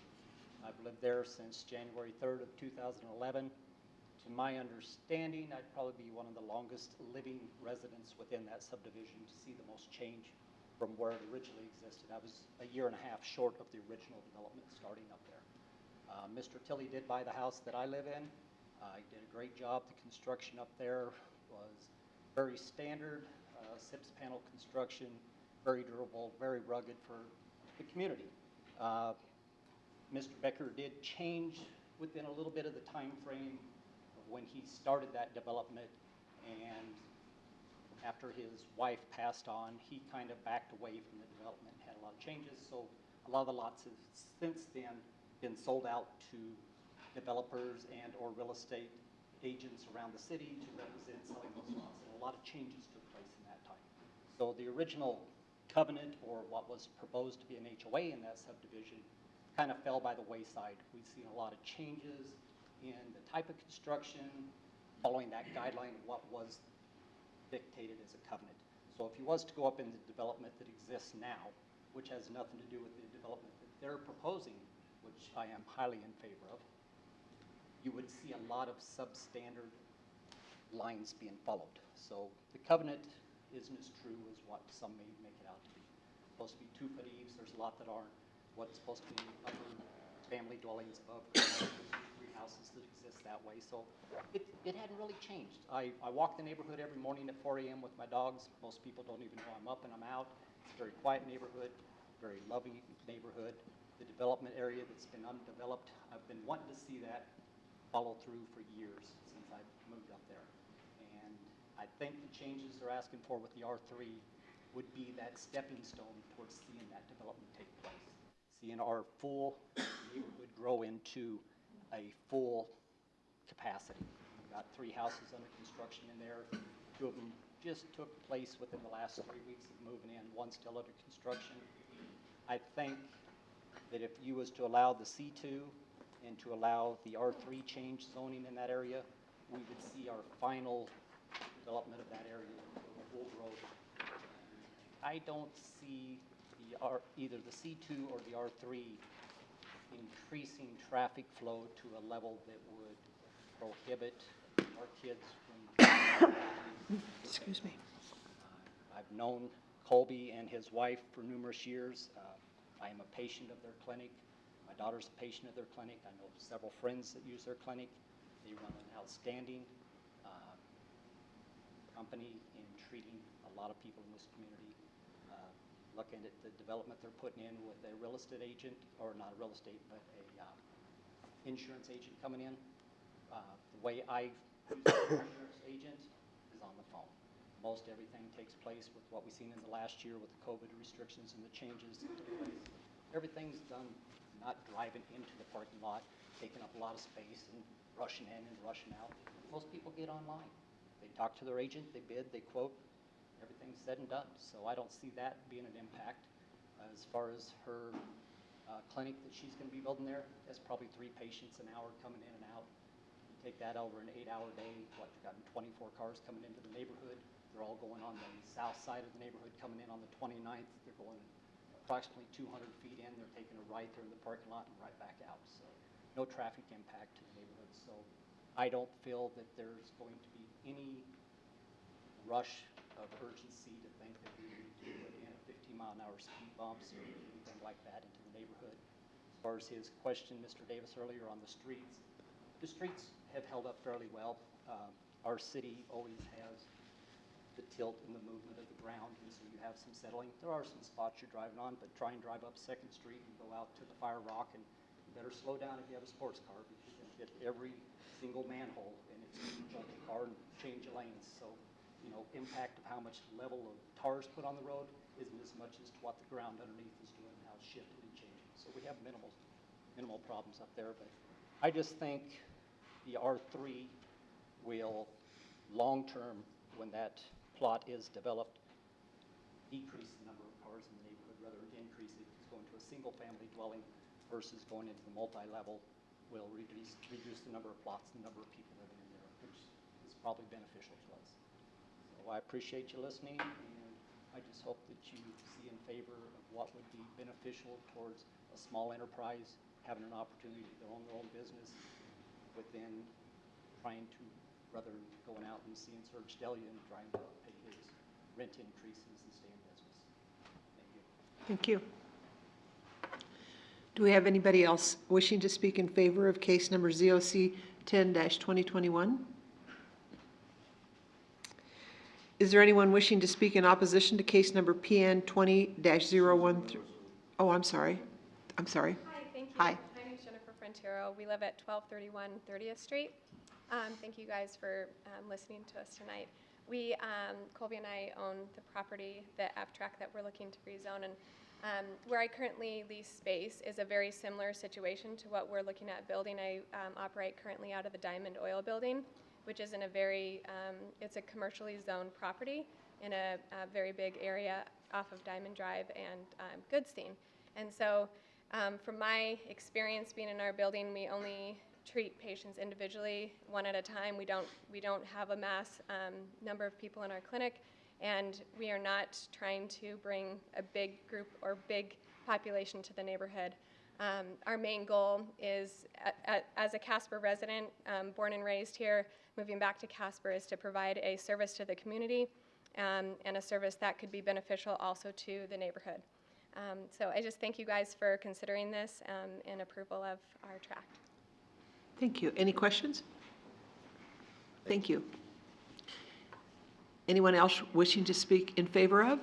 I've lived there since January 3rd of 2011. To my understanding, I'd probably be one of the longest living residents within that subdivision to see the most change from where it originally existed. I was a year and a half short of the original development starting up there. Mr. Tilley did buy the house that I live in. He did a great job. The construction up there was very standard, SIPS panel construction, very durable, very rugged for the community. Mr. Becker did change within a little bit of the time frame of when he started that development, and after his wife passed on, he kind of backed away from the development, had a lot of changes, so a lot of the lots have since then been sold out to developers and or real estate agents around the city to represent selling those lots, and a lot of changes took place in that time. So the original covenant, or what was proposed to be an HOA in that subdivision, kind of fell by the wayside. We've seen a lot of changes in the type of construction following that guideline of what was dictated as a covenant. So if he was to go up in the development that exists now, which has nothing to do with the development that they're proposing, which I am highly in favor of, you would see a lot of substandard lines being followed. So the covenant isn't as true as what some may make it out to be. It's supposed to be 2-foot eaves, there's a lot that aren't. What's supposed to be upper family dwellings above ground, three houses that exist that way. So it hadn't really changed. I walk the neighborhood every morning at 4 a.m. with my dogs. Most people don't even know I'm up and I'm out. It's a very quiet neighborhood, very loving neighborhood. The development area that's been undeveloped, I've been wanting to see that follow through for years since I moved up there. And I think the changes they're asking for with the R3 would be that stepping stone towards seeing that development take place. Seeing our full neighborhood grow into a full capacity. We've got 3 houses under construction in there. 2 of them just took place within the last 3 weeks of moving in. One's still under construction. I think that if you was to allow the C2 and to allow the R3 change zoning in that area, we would see our final development of that area with full growth. I don't see either the C2 or the R3 increasing traffic flow to a level that would prohibit our kids from. Excuse me. I've known Colby and his wife for numerous years. I am a patient of their clinic. My daughter's a patient of their clinic. I know several friends that use their clinic. They run an outstanding company in treating a lot of people in this community looking at the development they're putting in with a real estate agent, or not a real estate, but a insurance agent coming in. The way I use an insurance agent is on the phone. Most everything takes place with what we've seen in the last year with the COVID restrictions and the changes that took place. Everything's done not driving into the parking lot, taking up a lot of space and rushing in and rushing out. Most people get online. They talk to their agent, they bid, they quote, everything's said and done. So I don't see that being an impact. As far as her clinic that she's gonna be building there, that's probably 3 patients an hour coming in and out. You take that over an 8-hour day, what, you've got 24 cars coming into the neighborhood. They're all going on the south side of the neighborhood, coming in on the 29th. They're going approximately 200 feet in. They're taking a right there in the parking lot and right back out. So no traffic impact to the neighborhood. So I don't feel that there's going to be any rush of urgency to think that we need to put in a 15-mile-an-hour speed bumps or anything like that into the neighborhood. As far as his question, Mr. Davis, earlier on the streets have held up fairly well. Our city always has the tilt and the movement of the ground, and so you have some settling. There are some spots you're driving on, but try and drive up 2nd Street and go out to the Fire Rock, and you better slow down if you have a sports car, because you're going to hit every single manhole, and it's going to jump the car and change your lanes. So, you know, impact of how much level of tars put on the road isn't as much as to what the ground underneath is doing and how it's shifting and changing. So we have minimal problems up there, but I just think the R3 will, long-term, when that plot is developed, decrease the number of cars in the neighborhood rather than increase it. It's going to a single-family dwelling versus going into the multi-level will reduce the number of plots and the number of people living in there, which is probably beneficial to us. So I appreciate you listening, and I just hope that you see in favor of what would be beneficial towards a small enterprise having an opportunity to own their own business within trying to, rather than going out and seeing Serge Delia and trying to pay his rent increases and stay in business. Thank you. Thank you. Do we have anybody else wishing to speak in favor of case number ZOC 10-2021? Is there anyone wishing to speak in opposition to case number PN 20-013? Oh, I'm sorry. Hi, thank you. Hi. My name is Jennifer Frontero. We live at 1231 30th Street. Thank you guys for listening to us tonight. We, Colby and I own the property, the F-track that we're looking to rezone, and where I currently lease space is a very similar situation to what we're looking at building. I operate currently out of the Diamond Oil Building, which is in a very, it's a commercially zoned property in a very big area off of Diamond Drive and Goodstein. And so from my experience being in our building, we only treat patients individually, one at a time. We don't have a mass number of people in our clinic, and we are not trying to bring a big group or big population to the neighborhood. Our main goal is, as a Casper resident, born and raised here, moving back to Casper, is to provide a service to the community and a service that could be beneficial also to the neighborhood. So I just thank you guys for considering this and approval of our tract. Thank you. Any questions? Thank you. Anyone else wishing to speak in favor of?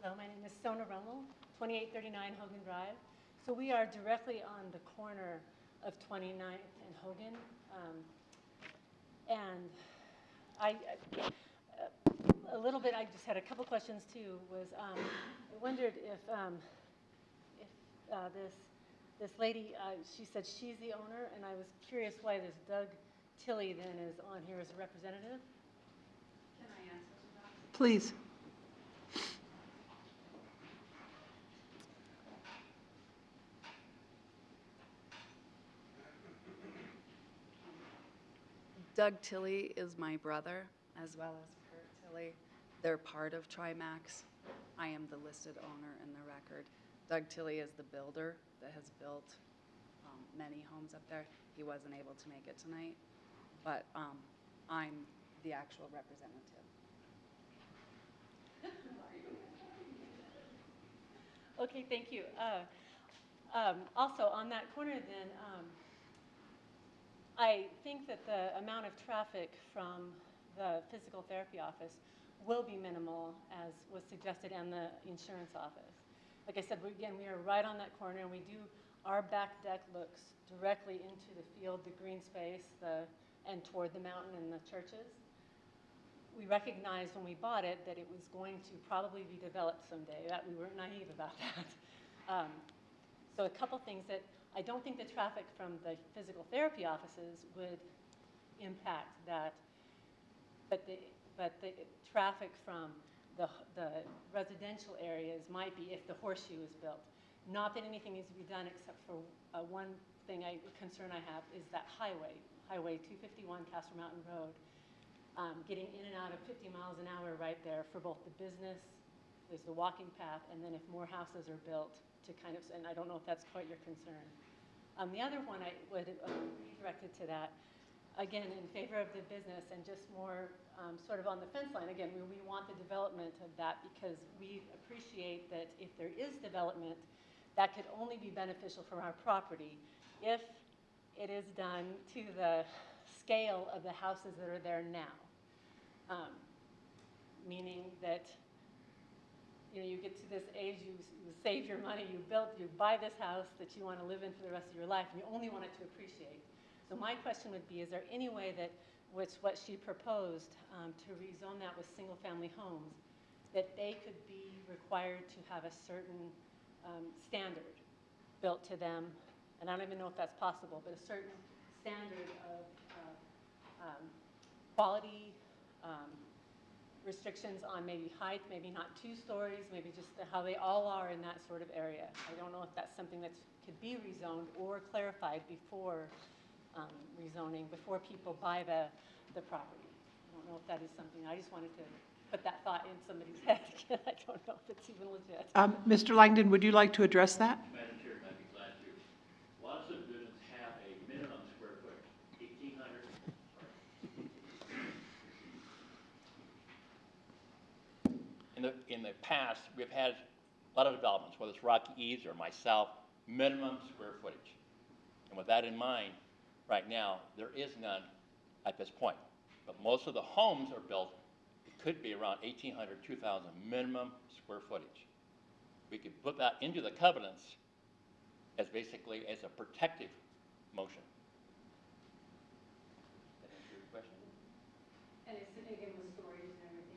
Hello, my name is Sona Rummel, 2839 Hogan Drive. So we are directly on the corner of 29th and Hogan. And a little bit, I just had a couple questions too, was I wondered if this lady, she said she's the owner, and I was curious why this Doug Tilley then is on here as a representative. Can I answer that? Please. Doug Tilley is my brother, as well as Kurt Tilley. They're part of Trimax. I am the listed owner in the record. Doug Tilley is the builder that has built many homes up there. He wasn't able to make it tonight, but I'm the actual representative. Okay, thank you. Also, on that corner then, I think that the amount of traffic from the physical therapy office will be minimal, as was suggested, and the insurance office. Like I said, we are right on that corner, and our back deck looks directly into the field, the green space, and toward the mountain and the churches. We recognized when we bought it that it was going to probably be developed someday, that we weren't naive about that. So a couple things that I don't think the traffic from the physical therapy offices would impact that, but the traffic from the residential areas might be if the horseshoe is built. Not that anything needs to be done except for one concern I have is that Highway 251 Castle Mountain Road. Getting in and out of 50 miles an hour right there for both the business, there's the walking path, and then if more houses are built to and I don't know if that's quite your concern. The other one I would redirect it to that, again, in favor of the business and just more sort of on the fence line. Again, we want the development of that because we appreciate that if there is development, that could only be beneficial for our property if it is done to the scale of the houses that are there now. Meaning that you get to this age, you save your money, you buy this house that you want to live in for the rest of your life, and you only want it to appreciate. So my question would be, is there any way that, what she proposed, to rezone that with single-family homes, that they could be required to have a certain standard built to them, and I don't even know if that's possible, but a certain standard of quality, restrictions on maybe height, maybe not 2 stories, maybe just how they all are in that sort of area. I don't know if that's something that could be rezoned or clarified before rezoning, before people buy the property. I don't know if that is something. I just wanted to put that thought in somebody's head. I don't know if it's even legit. Mr. Langdon, would you like to address that? Madam Chair, I'd be glad to. Lots of businesses have a minimum square footage, 1,800. In the past, we've had a lot of developments, whether it's Rocky Eaves or myself, minimum square footage. And with that in mind, right now, there is none at this point. But most of the homes are built, it could be around 1,800, 2,000 minimum square footage. We could put that into the covenants as basically as a protective motion. That answer your question? And it's again with storage and everything.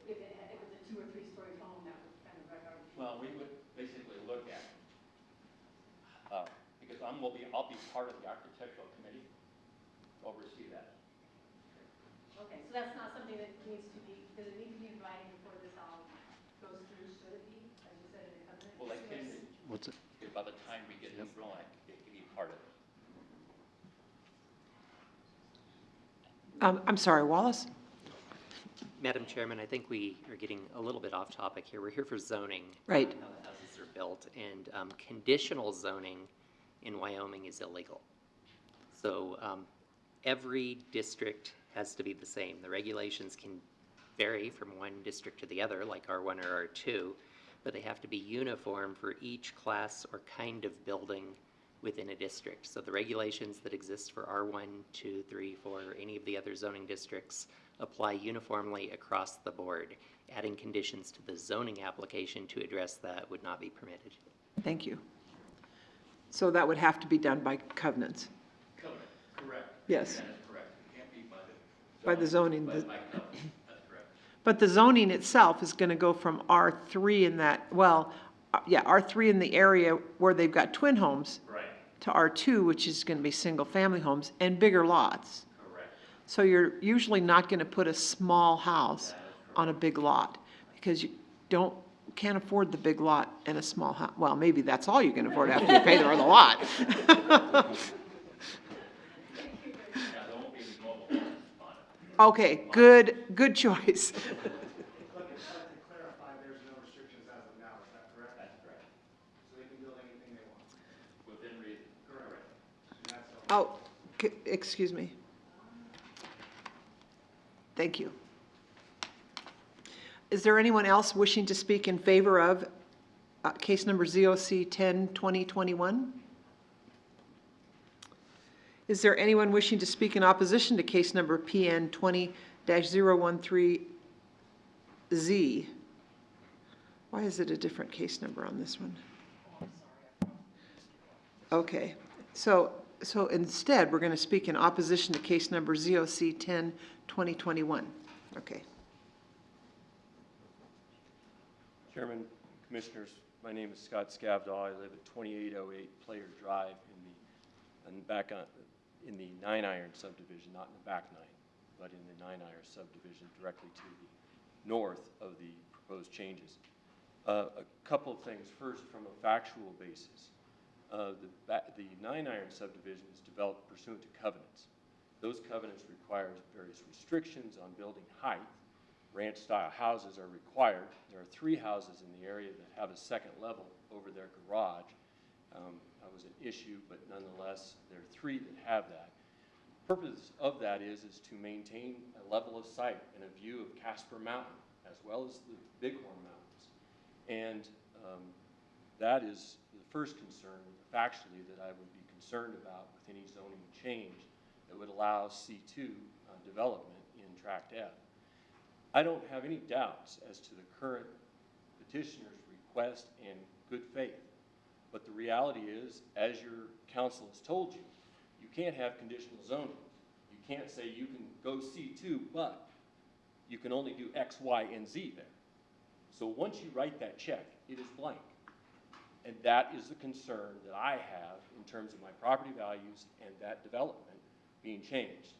If it's a 2 or 3 story home, that would kind of wreck our. Well, we would basically look at, because I'll be part of the architectural committee to oversee that. Okay, so that's not something that needs to be, does it need to be in writing before this all goes through? Should it be, as you said, in the covenant? Well, that can be. What's it? Because by the time we get these rolling, it can be part of it. I'm sorry, Wallace? Madam Chairman, I think we are getting a little bit off topic here. We're here for zoning. Right. How the houses are built, and conditional zoning in Wyoming is illegal. So every district has to be the same. The regulations can vary from one district to the other, like R1 or R2, but they have to be uniform for each class or kind of building within a district. So the regulations that exist for R1, 2, 3, 4, or any of the other zoning districts apply uniformly across the board. Adding conditions to the zoning application to address that would not be permitted. Thank you. So that would have to be done by covenants? Covenant, correct. Yes. That is correct. It can't be By the zoning. But by covenant, that's correct. But the zoning itself is going to go from R3 in that, R3 in the area where they've got twin homes Right. to R2, which is going to be single-family homes and bigger lots. Correct. So you're usually not going to put a small house on a big lot because you can't afford the big lot and a small house. Well, maybe that's all you can afford after you pay for the lot. Yeah, there won't be any mobile homes on it. Okay, good choice. But to clarify, there's no restrictions as of now, is that correct? That's correct. So they can build anything they want? Within reason. Correct. And that's okay. Excuse me. Thank you. Is there anyone else wishing to speak in favor of case number ZOC 10-2021. Is there anyone wishing to speak in opposition to case number PN 20-013Z? Why is it a different case number on this one? Okay, so instead, we're going to speak in opposition to case number ZOC 10-2021. Okay. Chairman, Commissioners, my name is Scott Scavdaw. I live at 2808 Player Drive in the 9 Iron subdivision, not in the back 9, but in the 9 Iron subdivision directly to the north of the proposed changes. A couple of things. First, from a factual basis, the 9 Iron subdivision is developed pursuant to covenants. Those covenants require various restrictions on building height. Ranch-style houses are required. There are 3 houses in the area that have a second level over their garage. That was an issue, but nonetheless, there are 3 that have that. The purpose of that is to maintain a level of sight and a view of Casper Mountain, as well as the Bighorn Mountains. And that is the first concern, factually, that I would be concerned about with any zoning change that would allow C2 development in Tract F. I don't have any doubts as to the current petitioner's request and good faith. But the reality is, as your council has told you, you can't have conditional zoning. You can't say you can go C2, but you can only do X, Y, and Z there. So once you write that check, it is blank. And that is the concern that I have in terms of my property values and that development being changed.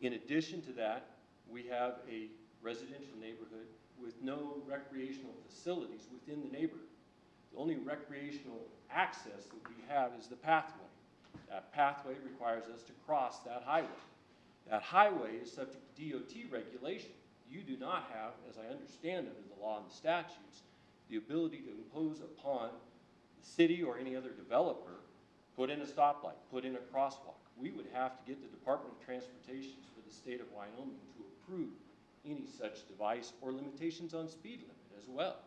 In addition to that, we have a residential neighborhood with no recreational facilities within the neighborhood. The only recreational access that we have is the pathway. That pathway requires us to cross that highway. That highway is subject to DOT regulation. You do not have, as I understand under the law and the statutes, the ability to impose upon the city or any other developer, put in a stoplight, put in a crosswalk. We would have to get the Department of Transportation for the state of Wyoming to approve any such device or limitations on speed limit as well.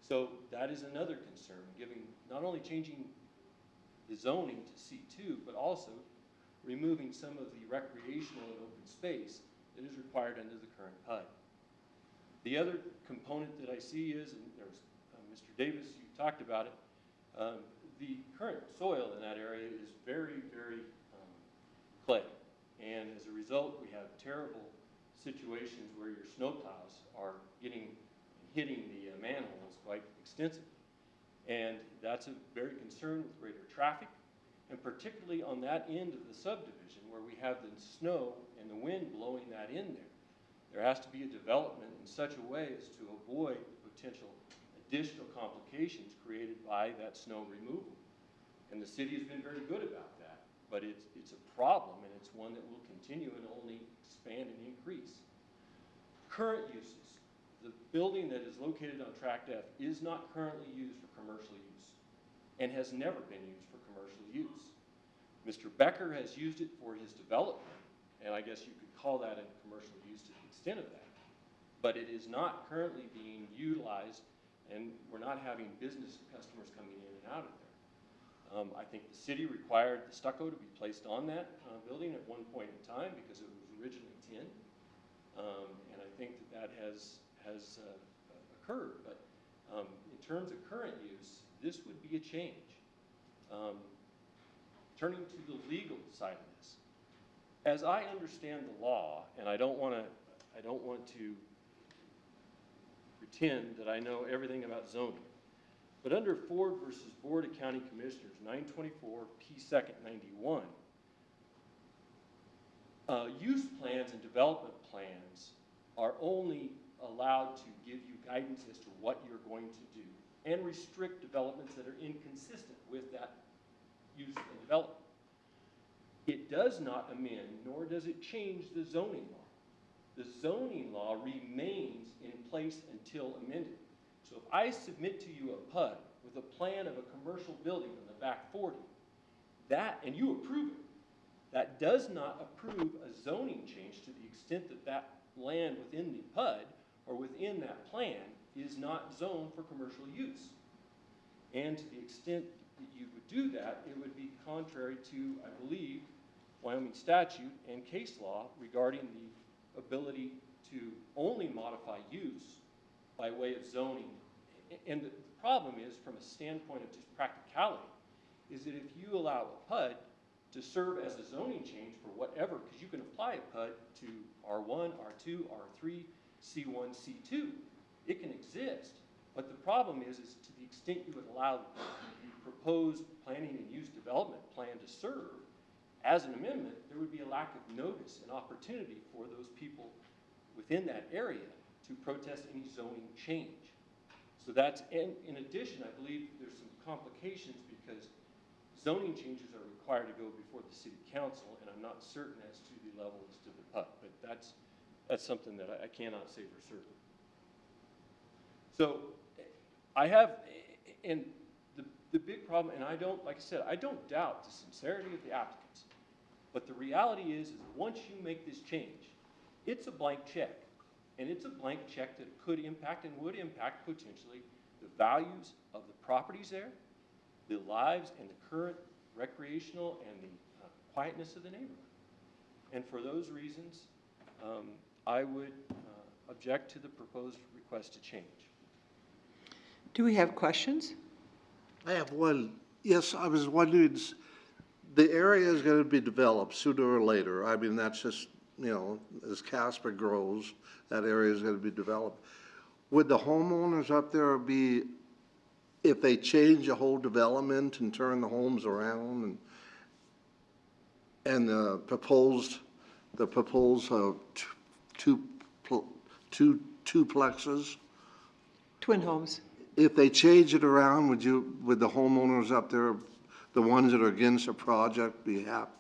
So that is another concern, giving, not only changing the zoning to C2, but also removing some of the recreational and open space that is required under the current PUD. The other component that I see is, and there's Mr. Davis, you talked about it, the current soil in that area is very, very clay. And as a result, we have terrible situations where your snowplows are hitting the manholes quite extensively. And that's a very concern with greater traffic, and particularly on that end of the subdivision where we have the snow and the wind blowing that in there. There has to be a development in such a way as to avoid potential additional complications created by that snow removal. And the city has been very good about that, but it's a problem, and it's one that will continue and only expand and increase. Current uses. The building that is located on Tract F is not currently used for commercial use and has never been used for commercial use. Mr. Becker has used it for his development, and I guess you could call that a commercial use to the extent of that. But it is not currently being utilized, and we're not having business customers coming in and out of there. I think the city required the stucco to be placed on that building at one point in time because it was originally tin. And I think that has occurred. But in terms of current use, this would be a change. Turning to the legal side of this, as I understand the law, and I don't want to pretend that I know everything about zoning, but under Ford versus Board of County Commissioners, 924 P. 2nd 91, use plans and development plans are only allowed to give you guidance as to what you're going to do and restrict developments that are inconsistent with that use and development. It does not amend, nor does it change the zoning law. The zoning law remains in place until amended. So if I submit to you a PUD with a plan of a commercial building on the back 40, and you approve it, that does not approve a zoning change to the extent that that land within the PUD or within that plan is not zoned for commercial use. And to the extent that you would do that, it would be contrary to, I believe, Wyoming statute and case law regarding the ability to only modify use by way of zoning. And the problem is, from a standpoint of just practicality, is that if you allow a PUD to serve as a zoning change for whatever, because you can apply a PUD to R1, R2, R3, C1, C2, it can exist. But the problem is to the extent you would allow the proposed planning and use development plan to serve as an amendment, there would be a lack of notice and opportunity for those people within that area to protest any zoning change. So that's, and in addition, I believe there's some complications because zoning changes are required to go before the city council, and I'm not certain as to the level as to the PUD, but that's something that I cannot say for certain. So I have, and the big problem, and I don't, like I said, I don't doubt the sincerity of the applicants, but the reality is once you make this change, it's a blank check, and it's a blank check that could impact and would impact potentially the values of the properties there, the lives and the current recreational and the quietness of the neighborhood. And for those reasons, I would object to the proposed request to change. Do we have questions? I have one. Yes, I was wondering, the area is going to be developed sooner or later. I mean, that's just, you know, as Casper grows, that area is going to be developed. Would the homeowners up there be, if they change the whole development and turn the homes around and the proposed two plexes, Twin homes. if they change it around, would the homeowners up there, the ones that are against the project, be happy?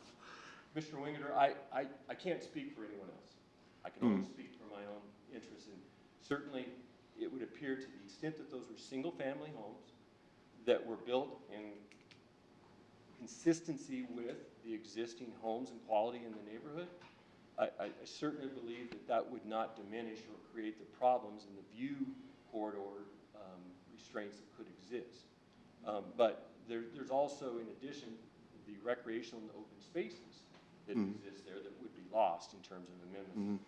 Mr. Wingeter, I can't speak for anyone else. I can only speak for my own interests. And certainly, it would appear to the extent that those were single-family homes that were built in consistency with the existing homes and quality in the neighborhood, I certainly believe that that would not diminish or create the problems in the view corridor restraints that could exist. But there's also, in addition, the recreational and open spaces that exist there that would be lost in terms of amendments.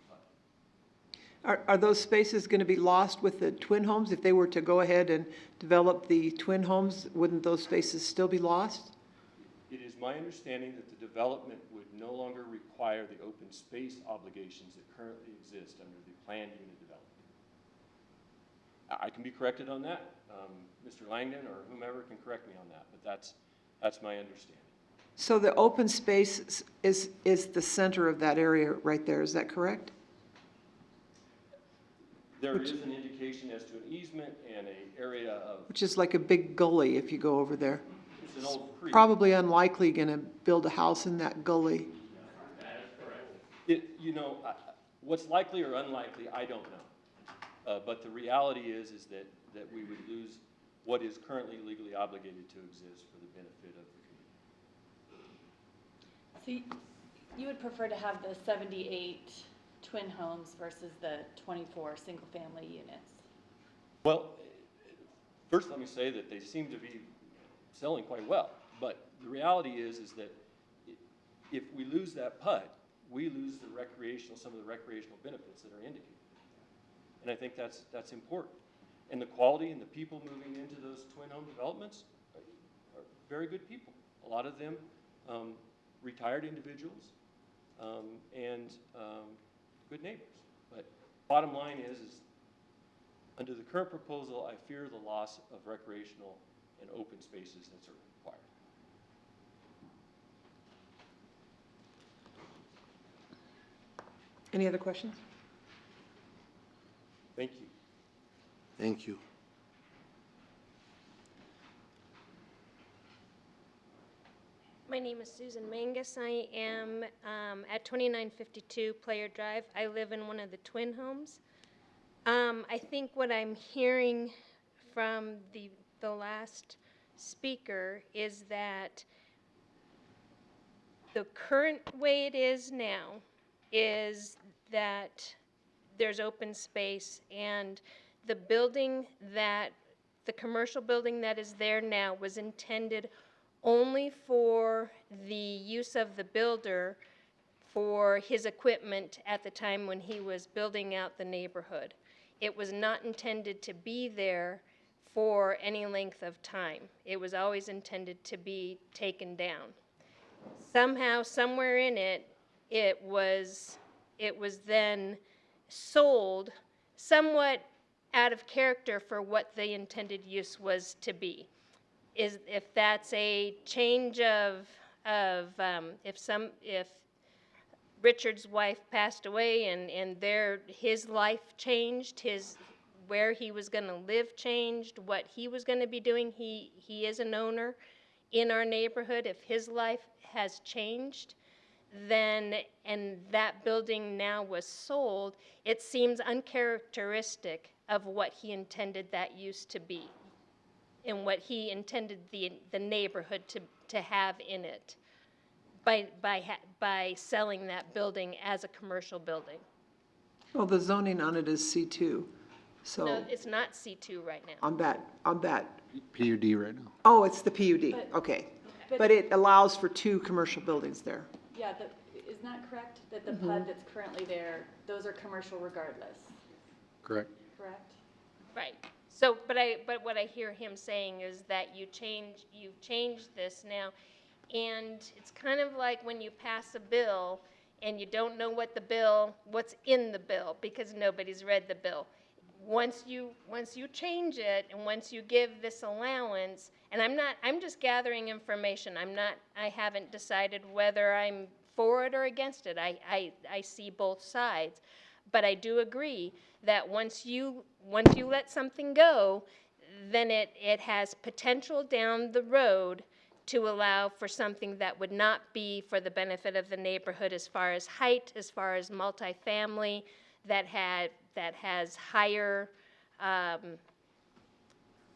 Are those spaces going to be lost with the twin homes? If they were to go ahead and develop the twin homes, wouldn't those spaces still be lost? It is my understanding that the development would no longer require the open space obligations that currently exist under the planned unit development. I can be corrected on that. Mr. Langdon or whomever can correct me on that, but that's my understanding. So the open space is the center of that area right there, is that correct? There is an indication as to an easement and an area of, Which is like a big gully if you go over there. it's an old creek. Probably unlikely going to build a house in that gully. That is correct. You know, what's likely or unlikely, I don't know. But the reality is that we would lose what is currently legally obligated to exist for the benefit of the community. So you would prefer to have the 78 twin homes versus the 24 single-family units? Well, first let me say that they seem to be selling quite well. But the reality is that if we lose that PUD, we lose the some of the recreational benefits that are indicated. And I think that's important. And the quality and the people moving into those twin home developments are very good people. A lot of them retired individuals and good neighbors. But bottom line is under the current proposal, I fear the loss of recreational and open spaces that's required. Any other questions? Thank you. Thank you. My name is Susan Mangus. I am at 2952 Player Drive. I live in one of the twin homes. I think what I'm hearing from the last speaker is that the current way it is now is that there's open space and the building that the commercial building that is there now was intended only for the use of the builder for his equipment at the time when he was building out the neighborhood. It was not intended to be there for any length of time. It was always intended to be taken down. Somehow, somewhere in it, it was then sold somewhat out of character for what the intended use was to be. If that's a change if Richard's wife passed away and his life changed, where he was going to live changed, what he was going to be doing. He is an owner in our neighborhood. If his life has changed, then, and that building now was sold, it seems uncharacteristic of what he intended that use to be and what he intended the neighborhood to have in it by selling that building as a commercial building. Well, the zoning on it is C2, so No, it's not C2 right now. on that, PUD right now. oh, it's the PUD, But- okay. but- But it allows for 2 commercial buildings there. Yeah, isn't that correct? That the PUD that's currently there, those are commercial regardless, Correct. correct? Right. So, but what I hear him saying is that you've changed this now, and it's kind of like when you pass a bill and you don't know what's in the bill because nobody's read the bill. Once you change it and once you give this allowance, and I'm just gathering information. I haven't decided whether I'm for it or against it. I see both sides. But I do agree that once you let something go, then it has potential down the road to allow for something that would not be for the benefit of the neighborhood as far as height, as far as multifamily, that has higher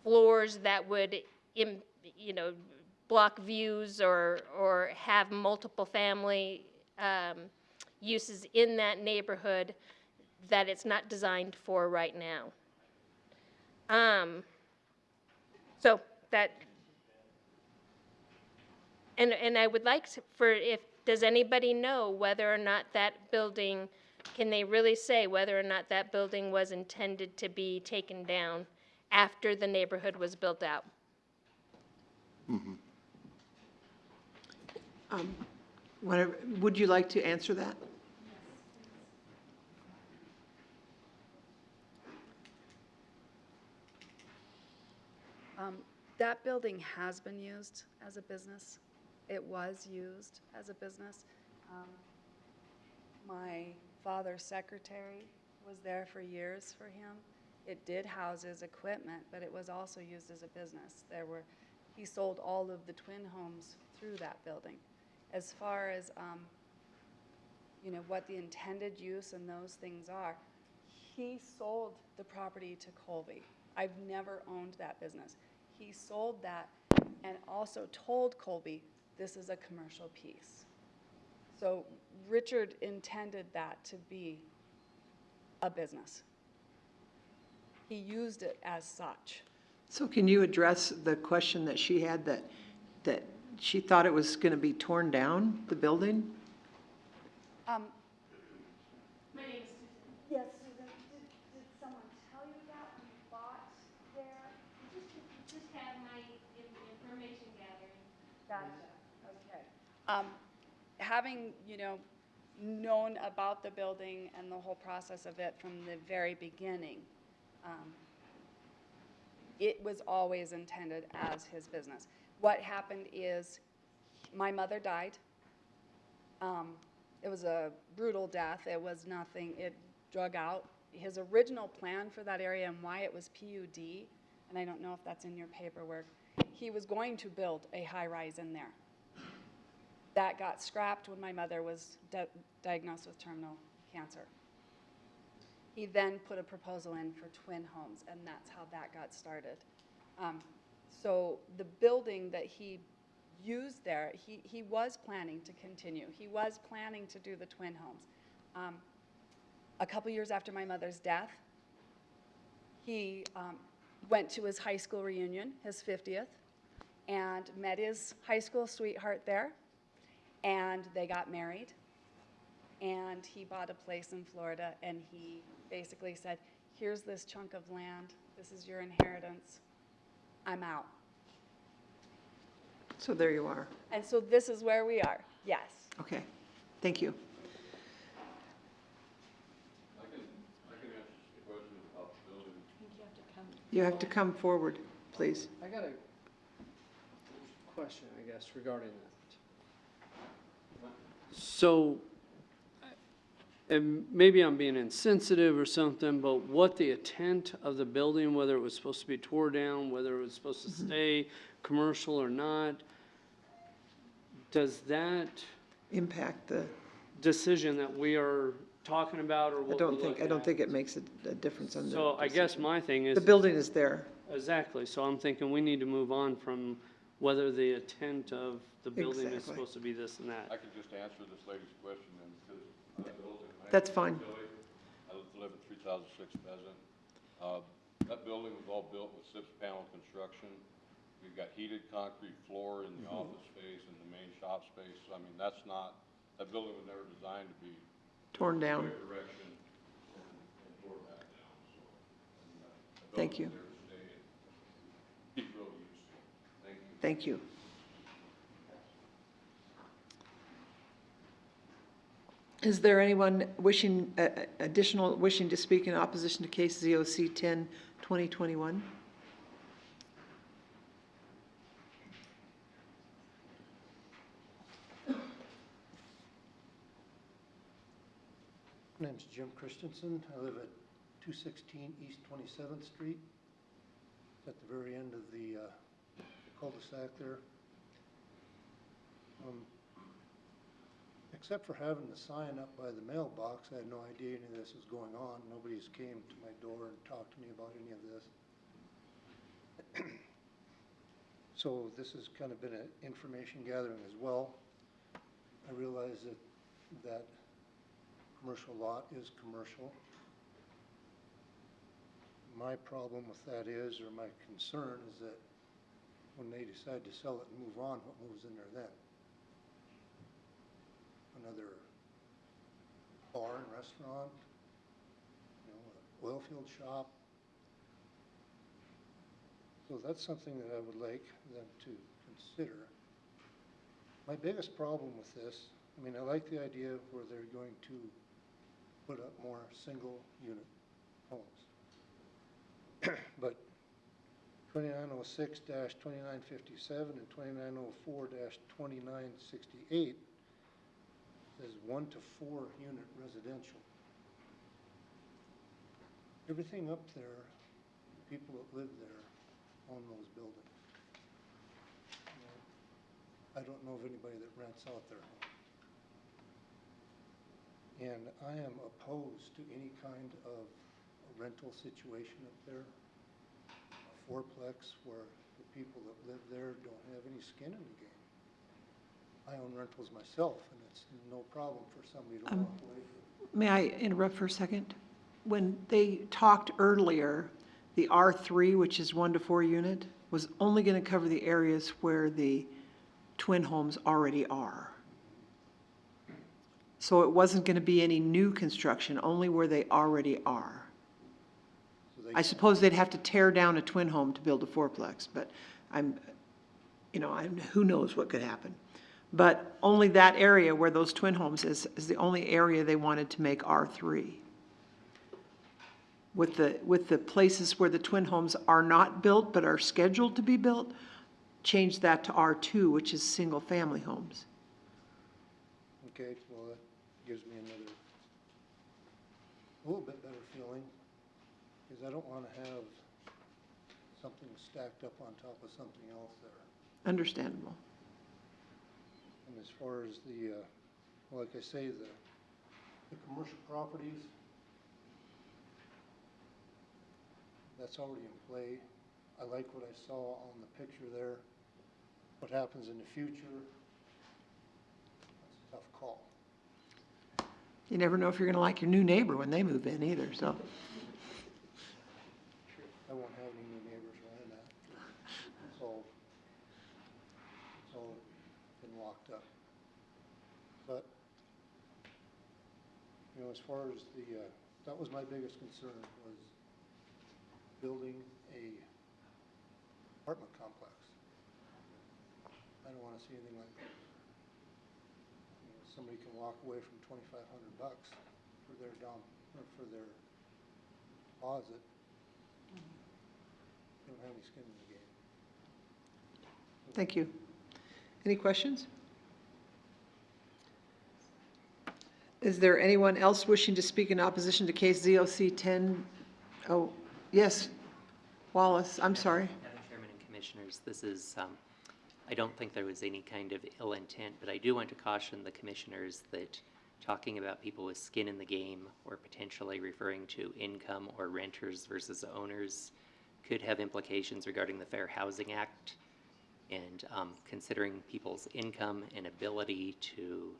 floors that would, block views or have multiple family uses in that neighborhood that it's not designed for right now. So that, and I would like does anybody know whether or not that building, can they really say whether or not that building was intended to be taken down after the neighborhood was built out? Would you like to answer that? That building has been used as a business. It was used as a business. My father's secretary was there for years for him. It did house his equipment, but it was also used as a business. He sold all of the twin homes through that building. As far as, what the intended use and those things are, he sold the property to Colby. I've never owned that business. He sold that and also told Colby, this is a commercial piece. So Richard intended that to be a business. He used it as such. So can you address the question that she had, that she thought it was going to be torn down, the building? My name is Susan. Yes, Susan, did someone tell you that when you bought there? Just have my information gathering. Gotcha, okay. Having, known about the building and the whole process of it from the very beginning, it was always intended as his business. What happened is, my mother died. It was a brutal death. It was nothing, it drug out. His original plan for that area and why it was PUD, and I don't know if that's in your paperwork, he was going to build a high-rise in there. That got scrapped when my mother was diagnosed with terminal cancer. He then put a proposal in for twin homes, and that's how that got started. So the building that he used there, he was planning to continue. He was planning to do the twin homes. A couple years after my mother's death, he went to his high school reunion, his 50th, and met his high school sweetheart there, and they got married, and he bought a place in Florida, and he basically said, here's this chunk of land, this is your inheritance, I'm out. So there you are. And so this is where we are, yes. Okay, thank you. I can answer the question about the building. I think you have to come. You have to come forward, please. I got a question, I guess, regarding that. So, and maybe I'm being insensitive or something, but what the intent of the building, whether it was supposed to be tore down, whether it was supposed to stay commercial or not, does that Impact the, decision that we are talking about or I what we're don't looking think at? it makes a difference on the. So I guess my thing is. The building is there. Exactly, so I'm thinking we need to move on from whether the intent of the building is Exactly. supposed to be this and that. I can just answer this lady's question then, because I built it. That's fine. I live at 3006 Pheasant. That building was all built with SIPS panel construction. We've got heated concrete floor in the office space and the main shop space. So, I mean, that building was never designed to be Torn down. quick direction and tore back down. So, the Thank you. building's there to stay and be real useful. Thank you. Thank you. Is there anyone wishing, additional wishing to speak in opposition to case ZOC 10-2021? My name's Jim Christensen. I live at 216 East 27th Street. It's at the very end of the cul-de-sac there. Except for having the sign up by the mailbox, I had no idea any of this was going on. Nobody's came to my door and talked to me about any of this. So this has kind of been an information gathering as well. I realize that commercial lot is commercial. My problem with that is, or my concern is that when they decide to sell it and move on, what moves in there then? Another bar and restaurant, an oil field shop. So that's something that I would like them to consider. My biggest problem with this, I mean, I like the idea where they're going to put up more single unit homes. But 2906-2957 and 2904-2968 says 1 to 4 unit residential. Everything up there, people that live there own those buildings. I don't know of anybody that rents out their home. And I am opposed to any kind of a rental situation up there, a fourplex where the people that live there don't have any skin in the game. I own rentals myself, and it's no problem for somebody to walk away from. May I interrupt for a second? When they talked earlier, the R3, which is 1 to 4 unit, was only going to cover the areas where the twin homes already are. So it wasn't going to be any new construction, only where they already are. I suppose they'd have to tear down a twin home to build a fourplex, but who knows what could happen. But only that area where those twin homes is the only area they wanted to make R3. With the places where the twin homes are not built but are scheduled to be built, change that to R2, which is single-family homes. Okay, well, that gives me a little bit better feeling, because I don't want to have something stacked up on top of something else there. Understandable. And as far as the, like I say, the commercial properties, that's already in play. I like what I saw on the picture there. What happens in the future, that's a tough call. You never know if you're going to like your new neighbor when they move in either, so. I won't have any new neighbors locked up. But, you know, as far as that was my biggest concern, was building a apartment complex. I don't wanna see anything like that. You know, somebody can walk away from $2,500 for their down, or for their deposit. They don't have any skin in the game. Thank you. Any questions? Is there anyone else wishing to speak in opposition to case ZOC 10? Oh, yes, Wallace, I'm sorry. Madam Chairman and Commissioners, this is, I don't think there was any kind of ill intent, but I do want to caution the commissioners that talking about people with skin in the game or potentially referring to income or renters versus owners could have implications regarding the Fair Housing Act. And considering people's income and ability to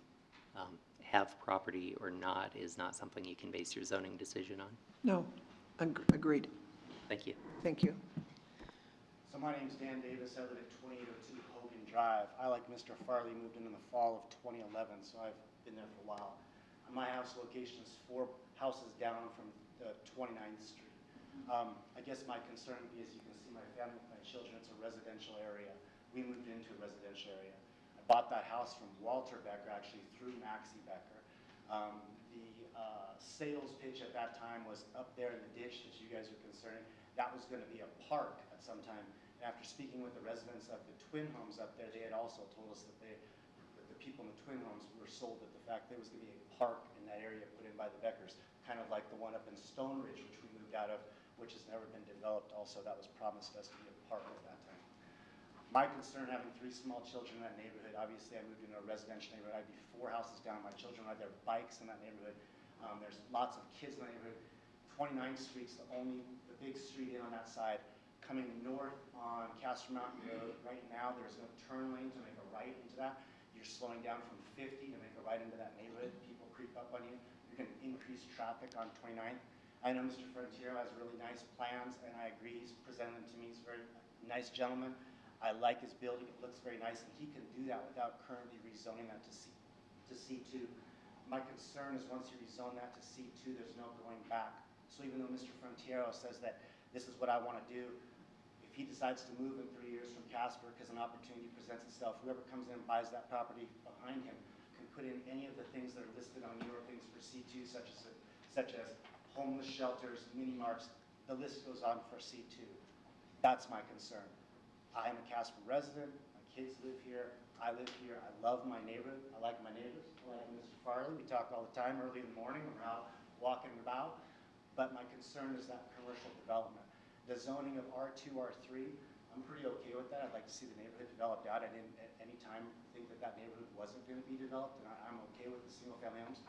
have property or not is not something you can base your zoning decision on. No, agreed. Thank you. Thank you. So my name's Dan Davis. I live at 2802 Hogan Drive. I, like Mr. Farley, moved in the fall of 2011, so I've been there for a while. My house location is 4 houses down from 29th Street. I guess my concern would be, as you can see, my family, my children, it's a residential area. We moved into a residential area. I bought that house from Walter Becker, actually through Maxie Becker. The sales pitch at that time was up there in the ditch that you guys are concerning. That was going to be a park at some time. And after speaking with the residents of the twin homes up there, they had also told us that the people in the twin homes were sold at the fact there was going to be a park in that area put in by the Beckers, kind of like the one up in Stone Ridge, which we moved out of, which has never been developed. Also, that was promised us to be a park at that time. My concern, having 3 small children in that neighborhood, obviously I moved into a residential neighborhood. I'd be 4 houses down. My children ride their bikes in that neighborhood. There's lots of kids in that neighborhood. 29th Street's the big street in on that side. Coming north on Castor Mountain Road, right now there's no turn lane to make a right into that. You're slowing down from 50 to make a right into that neighborhood. People creep up on you. You're going to increase traffic on 29th. I know Mr. Frontiero has really nice plans, and I agree. He's presented them to me. He's a very nice gentleman. I like his building. It looks very nice, and he can do that without currently rezoning that to C2. My concern is once you rezone that to C2, there's no going back. So even though Mr. Frontiero says that this is what I want to do, if he decides to move in 3 years from Casper because an opportunity presents itself, whoever comes in and buys that property behind him can put in any of the things that are listed on your things for C2, such as homeless shelters, mini marts. The list goes on for C2. That's my concern. I am a Casper resident. My kids live here. I live here. I love my neighborhood. I like my neighbors. I like Mr. Farley. We talk all the time early in the morning when we're out walking about. But my concern is that commercial development. The zoning of R2, R3, I'm pretty okay with that. I'd like to see the neighborhood developed out. I didn't at any time think that that neighborhood wasn't going to be developed, and I'm okay with the single-family homes.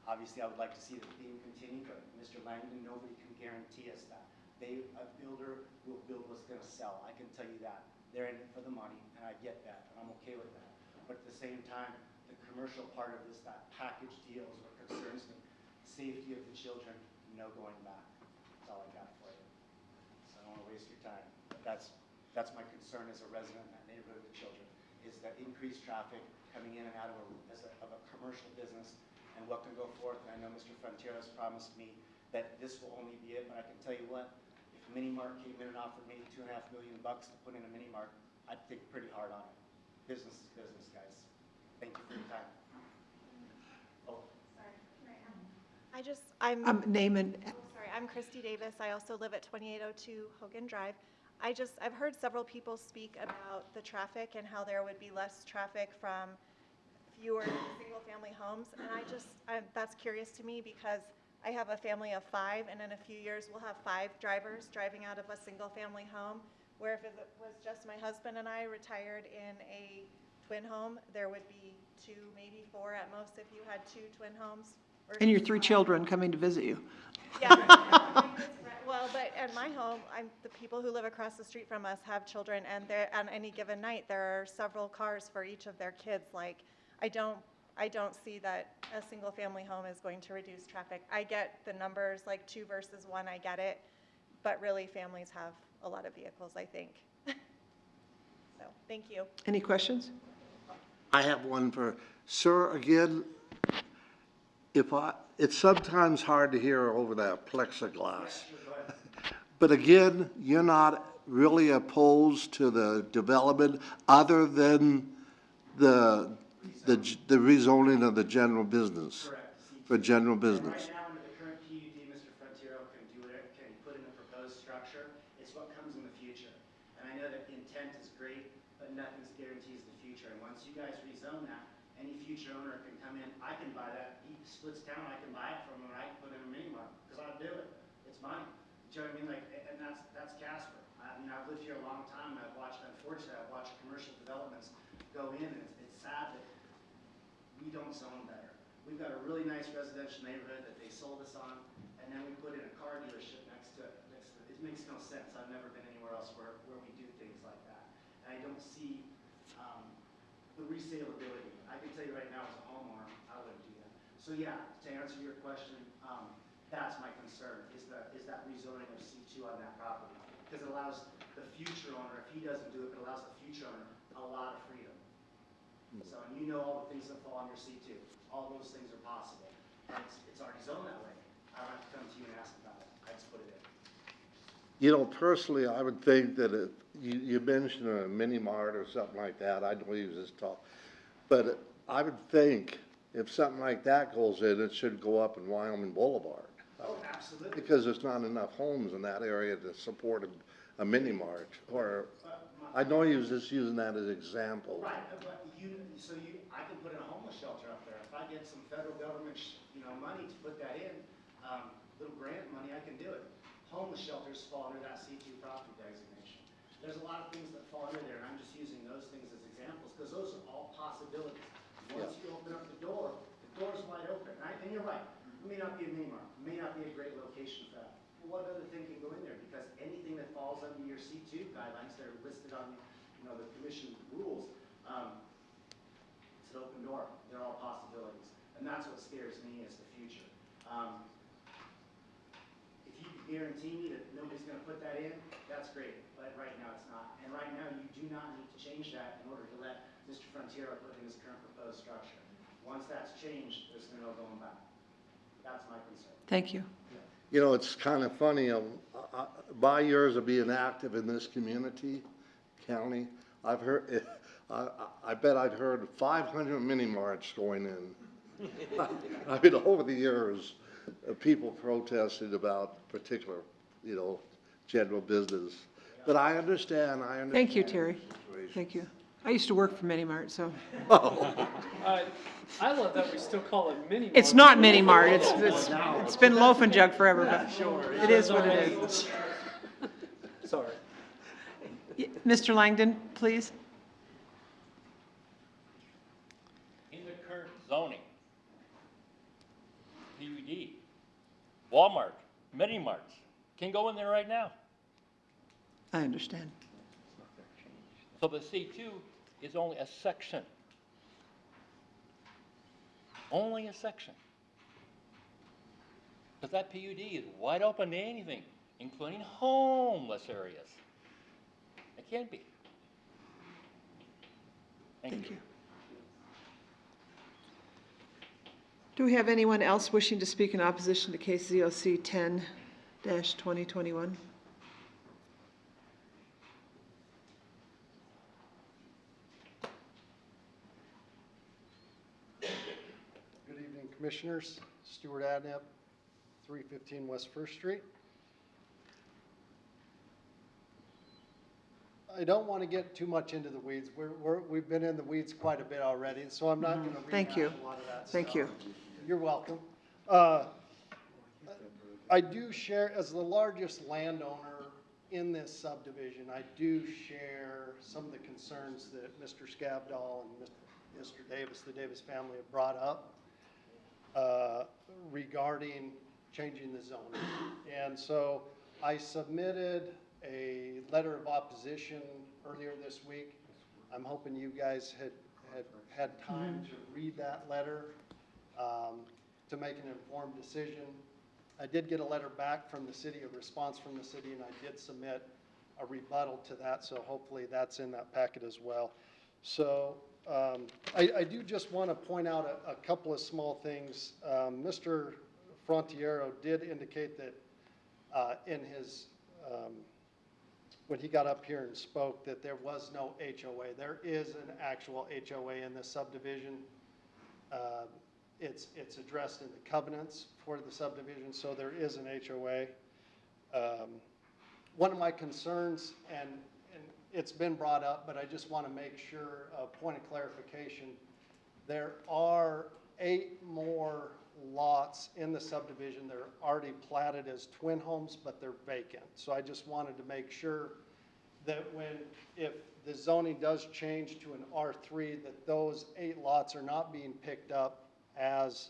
Obviously, I would like to see the theme continue, but Mr. Langdon, nobody can guarantee us that. A builder will build what's going to sell. I can tell you that. They're in it for the money, and I get that, and I'm okay with that. But at the same time, the commercial part of this, that package deal is what concerns me. Safety of the children, no going back. That's all I got for you. So I don't want to waste your time. But that's my concern as a resident in that neighborhood with children, is that increased traffic coming in and out of a commercial business and what can go forth. And I know Mr. Frontiero has promised me that this will only be it, but I can tell you what, if Mini Mart came in and offered me $2.5 million to put in a Mini Mart, I'd think pretty hard on it. Business is business, guys. Thank you for your time. Oh. Name and, Sorry, I'm Christy Davis. I also live at 2802 Hogan Drive. I've heard several people speak about the traffic and how there would be less traffic from fewer single-family homes. And that's curious to me because I have a family of 5, and in a few years we'll have 5 drivers driving out of a single-family home, where if it was just my husband and I retired in a twin home, there would be 2, maybe 4 at most if you had 2 twin homes. and your 3 children coming to visit you. Yeah. Well, but at my home, the people who live across the street from us have children, and on any given night, there are several cars for each of their kids. Like, I don't see that a single-family home is going to reduce traffic. I get the numbers, like 2 versus 1, I get it, but really, families have a lot of vehicles, I think. So, thank you. Any questions? I have one for, sir, again, it's sometimes hard to hear over that plexiglass. But again, you're not really opposed to the development other than the rezoning of the general business? Correct. For general business? Right now, under the current PUD, Mr. Frontiero can do it, can put in a proposed structure. It's what comes in the future. And I know that intent is great, but nothing guarantees the future. And once you guys rezone that, any future owner can come in, I can buy that, he splits town, I can buy it from him, and I can put in a mini mart, because I'd do it. It's mine. Do you know what I mean? Like, and that's Casper. I mean, I've lived here a long time, and unfortunately, I've watched commercial developments go in, and it's sad that we don't zone better. We've got a really nice residential neighborhood that they sold us on, and then we put in a car dealership next to it. It makes no sense. I've never been anywhere else where we do things like that. And I don't see the resaleability. I can tell you right now, as a homeowner, I wouldn't do that. So yeah, to answer your question, that's my concern, is that rezoning of C2 on that property. Because it allows the future owner, if he doesn't do it, it allows the future owner a lot of freedom. So, and you know all the things that fall under C2. All those things are possible. And it's already zoned that way. I don't have to come to you and ask about it. I just put it in. You know, personally, I would think that you mentioned a mini mart or something like that. I don't use this talk. But I would think if something like that goes in, it should go up in Wyoming Boulevard. Oh, absolutely. Because there's not enough homes in that area to support a mini mart. Or, I know he was just using that as an example. Right, but I can put in a homeless shelter up there. If I get some federal government, money to put that in, little grant money, I can do it. Homeless shelters fall under that C2 property designation. There's a lot of things that fall under there, and I'm just using those things as examples, because those are all possibilities. Once you open up the door's wide open. And you're right, it may not be a mini mart, it may not be a great location for that. Well, what other thing can go in there? Because anything that falls under your C2 guidelines that are listed on, the commission rules, it's an open door. They're all possibilities. And that's what scares me is the future. If you can guarantee me that nobody's going to put that in, that's great. But right now it's not. And right now you do not need to change that in order to let Mr. Frontiero put in his current proposed structure. Once that's changed, there's no going back. That's my concern. Thank you. You know, it's kind of funny, my years of being active in this county, I've heard, I bet I've heard 500 mini marts going in. I mean, over the years, people protested about particular, general business. But I understand. Thank you, Terry. Thank you. I used to work for Mini Mart, so. I love that we still call it mini mart. It's not Mini Mart. It's been Loaf and Jug forever, but it is what it is. Sorry. Mr. Langdon, please. In the current zoning, PUD, Walmart, mini marts can go in there right now. I understand. So the C2 is only a section. Only a section. Because that PUD is wide open to anything, including homeless areas. It can't be. Thank you. Do we have anyone else wishing to speak in opposition to case ZOC 10-2021? Commissioners, Stuart Adnep, 315 West First Street. I don't want to get too much into the weeds. We've been in the weeds quite a bit already, so I'm not going to rehash a lot of that stuff. Thank you. You're welcome. I do share, as the largest landowner in this subdivision, I do share some of the concerns that Mr. Scavdall and Mr. Davis, the Davis family, have brought up regarding changing the zoning. And so I submitted a letter of opposition earlier this week. I'm hoping you guys had time to read that letter to make an informed decision. I did get a letter back from the city, a response from the city, and I did submit a rebuttal to that, so hopefully that's in that packet as well. So I do just want to point out a couple of small things. Mr. Frontiero did indicate that in his, when he got up here and spoke, that there was no HOA. There is an actual HOA in this subdivision. It's addressed in the covenants for the subdivision, so there is an HOA. One of my concerns, and it's been brought up, but I just want to make sure, a point of clarification. There are 8 more lots in the subdivision that are already platted as twin homes, but they're vacant. So I just wanted to make sure that if the zoning does change to an R3, that those 8 lots are not being picked up as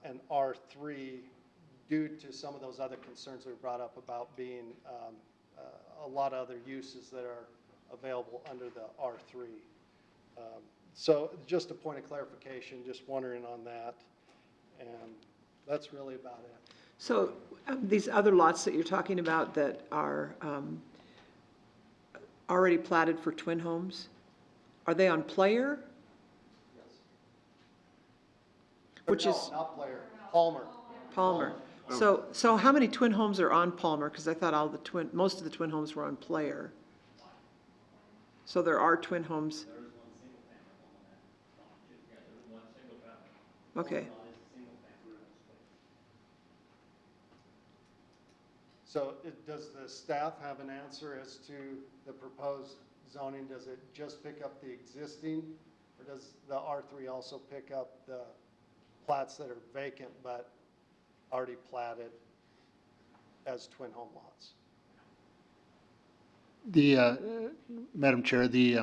an R3 due to some of those other concerns that were brought up about being a lot of other uses that are available under the R3. So just a point of clarification, just wondering on that. And that's really about it. So these other lots that you're talking about that are already platted for twin homes, are they on Player? Yes. Which No, is not Player, Palmer. Palmer. So how many twin homes are on Palmer? Because I thought most of the twin homes were on Player. So there are twin homes. Okay. So does the staff have an answer as to the proposed zoning? Does it just pick up the existing, or does the R3 also pick up the plats that are vacant but already platted as twin home lots? The, Madam Chair, the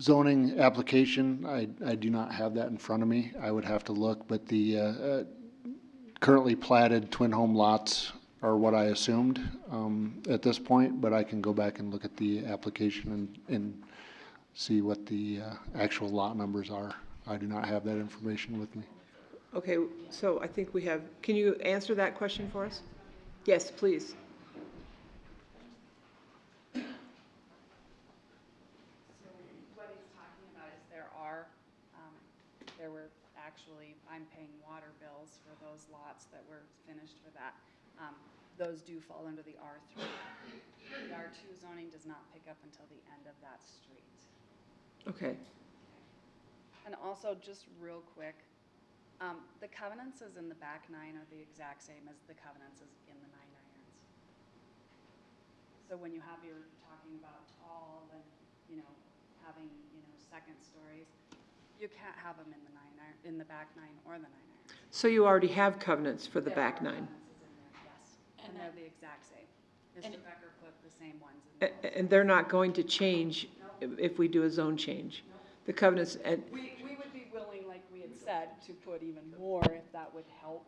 zoning application, I do not have that in front of me. I would have to look, but the currently platted twin home lots are what I assumed at this point, but I can go back and look at the application and see what the actual lot numbers are. I do not have that information with me. Okay, so I think we have, can you answer that question for us? Yes, please. So what he's talking about is there were actually, I'm paying water bills for those lots that were finished for that. Those do fall under the R3. The R2 zoning does not pick up until the end of that street. Okay. And also, just real quick, the covenants in the back 9 are the exact same as the covenants in the 9 irons. So when you're talking about tall and, having, second stories, you can't have them in the 9 iron, in the back 9 or the 9 iron. So you already have covenants for the back 9? Yes, and they're the exact same. Mr. Becker put the same ones in. And they're not going to change if we do a zone change? The covenants, and We would be willing, like we had said, to put even more if that would help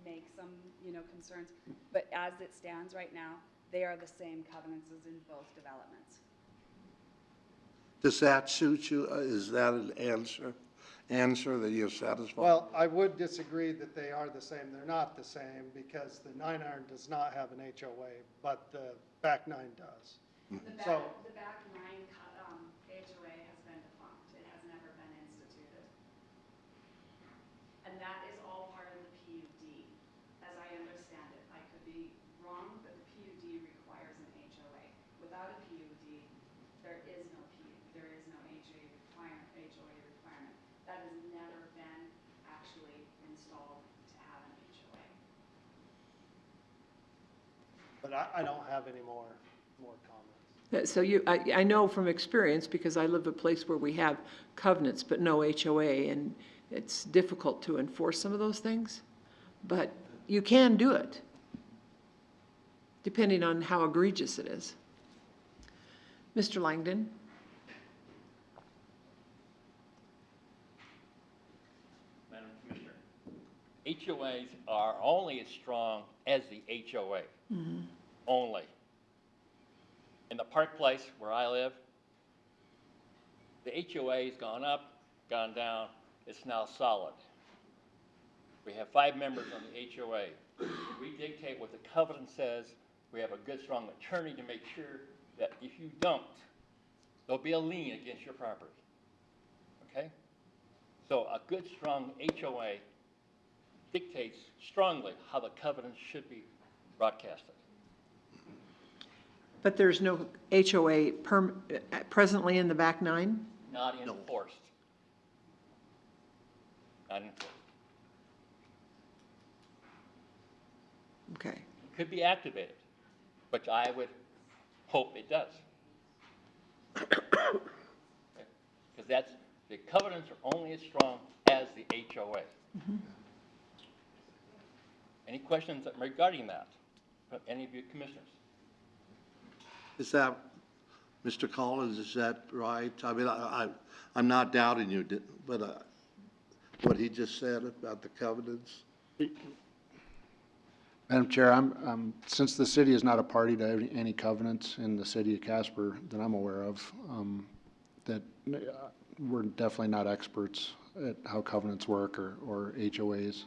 make some, concerns. But as it stands right now, they are the same covenants as in both developments. Does that suit you? Is that an answer that you're satisfied? Well, I would disagree that they are the same. They're not the same because the 9 iron does not have an HOA, but the back 9 does. The back 9 HOA has been defunct. It has never been instituted. And that is all part of the PUD, as I understand it. I could be wrong, but the PUD requires an HOA. Without a PUD, there is no HOA requirement. That has never been actually installed to have an HOA. But I don't have any more comments. so I know from experience, because I live a place where we have covenants but no HOA, and it's difficult to enforce some of those things, but you can do it, depending on how egregious it is. Mr. Langdon? Madam Commissioner, HOAs are only as strong as the HOA, only. In the Park Place where I live, the HOA has gone up, gone down, it's now solid. We have 5 members on the HOA. We dictate what the covenant says. We have a good, strong attorney to make sure that if you don't, there'll be a lien against your property. okay? So a good, strong HOA dictates strongly how the covenants should be broadcasted. But there's no HOA presently in the back nine? Not enforced. Not enforced. Okay. Could be activated, which I would hope it does. Because that's, the covenants are only as strong as the HOA. Any questions regarding that from any of you commissioners? Is that, Mr. Collins, is that right? I mean, I'm not doubting you, but what he just said about the covenants? Madam Chair, since the city is not a party to any covenants in the city of Casper that I'm aware of, that we're definitely not experts at how covenants work or HOAs.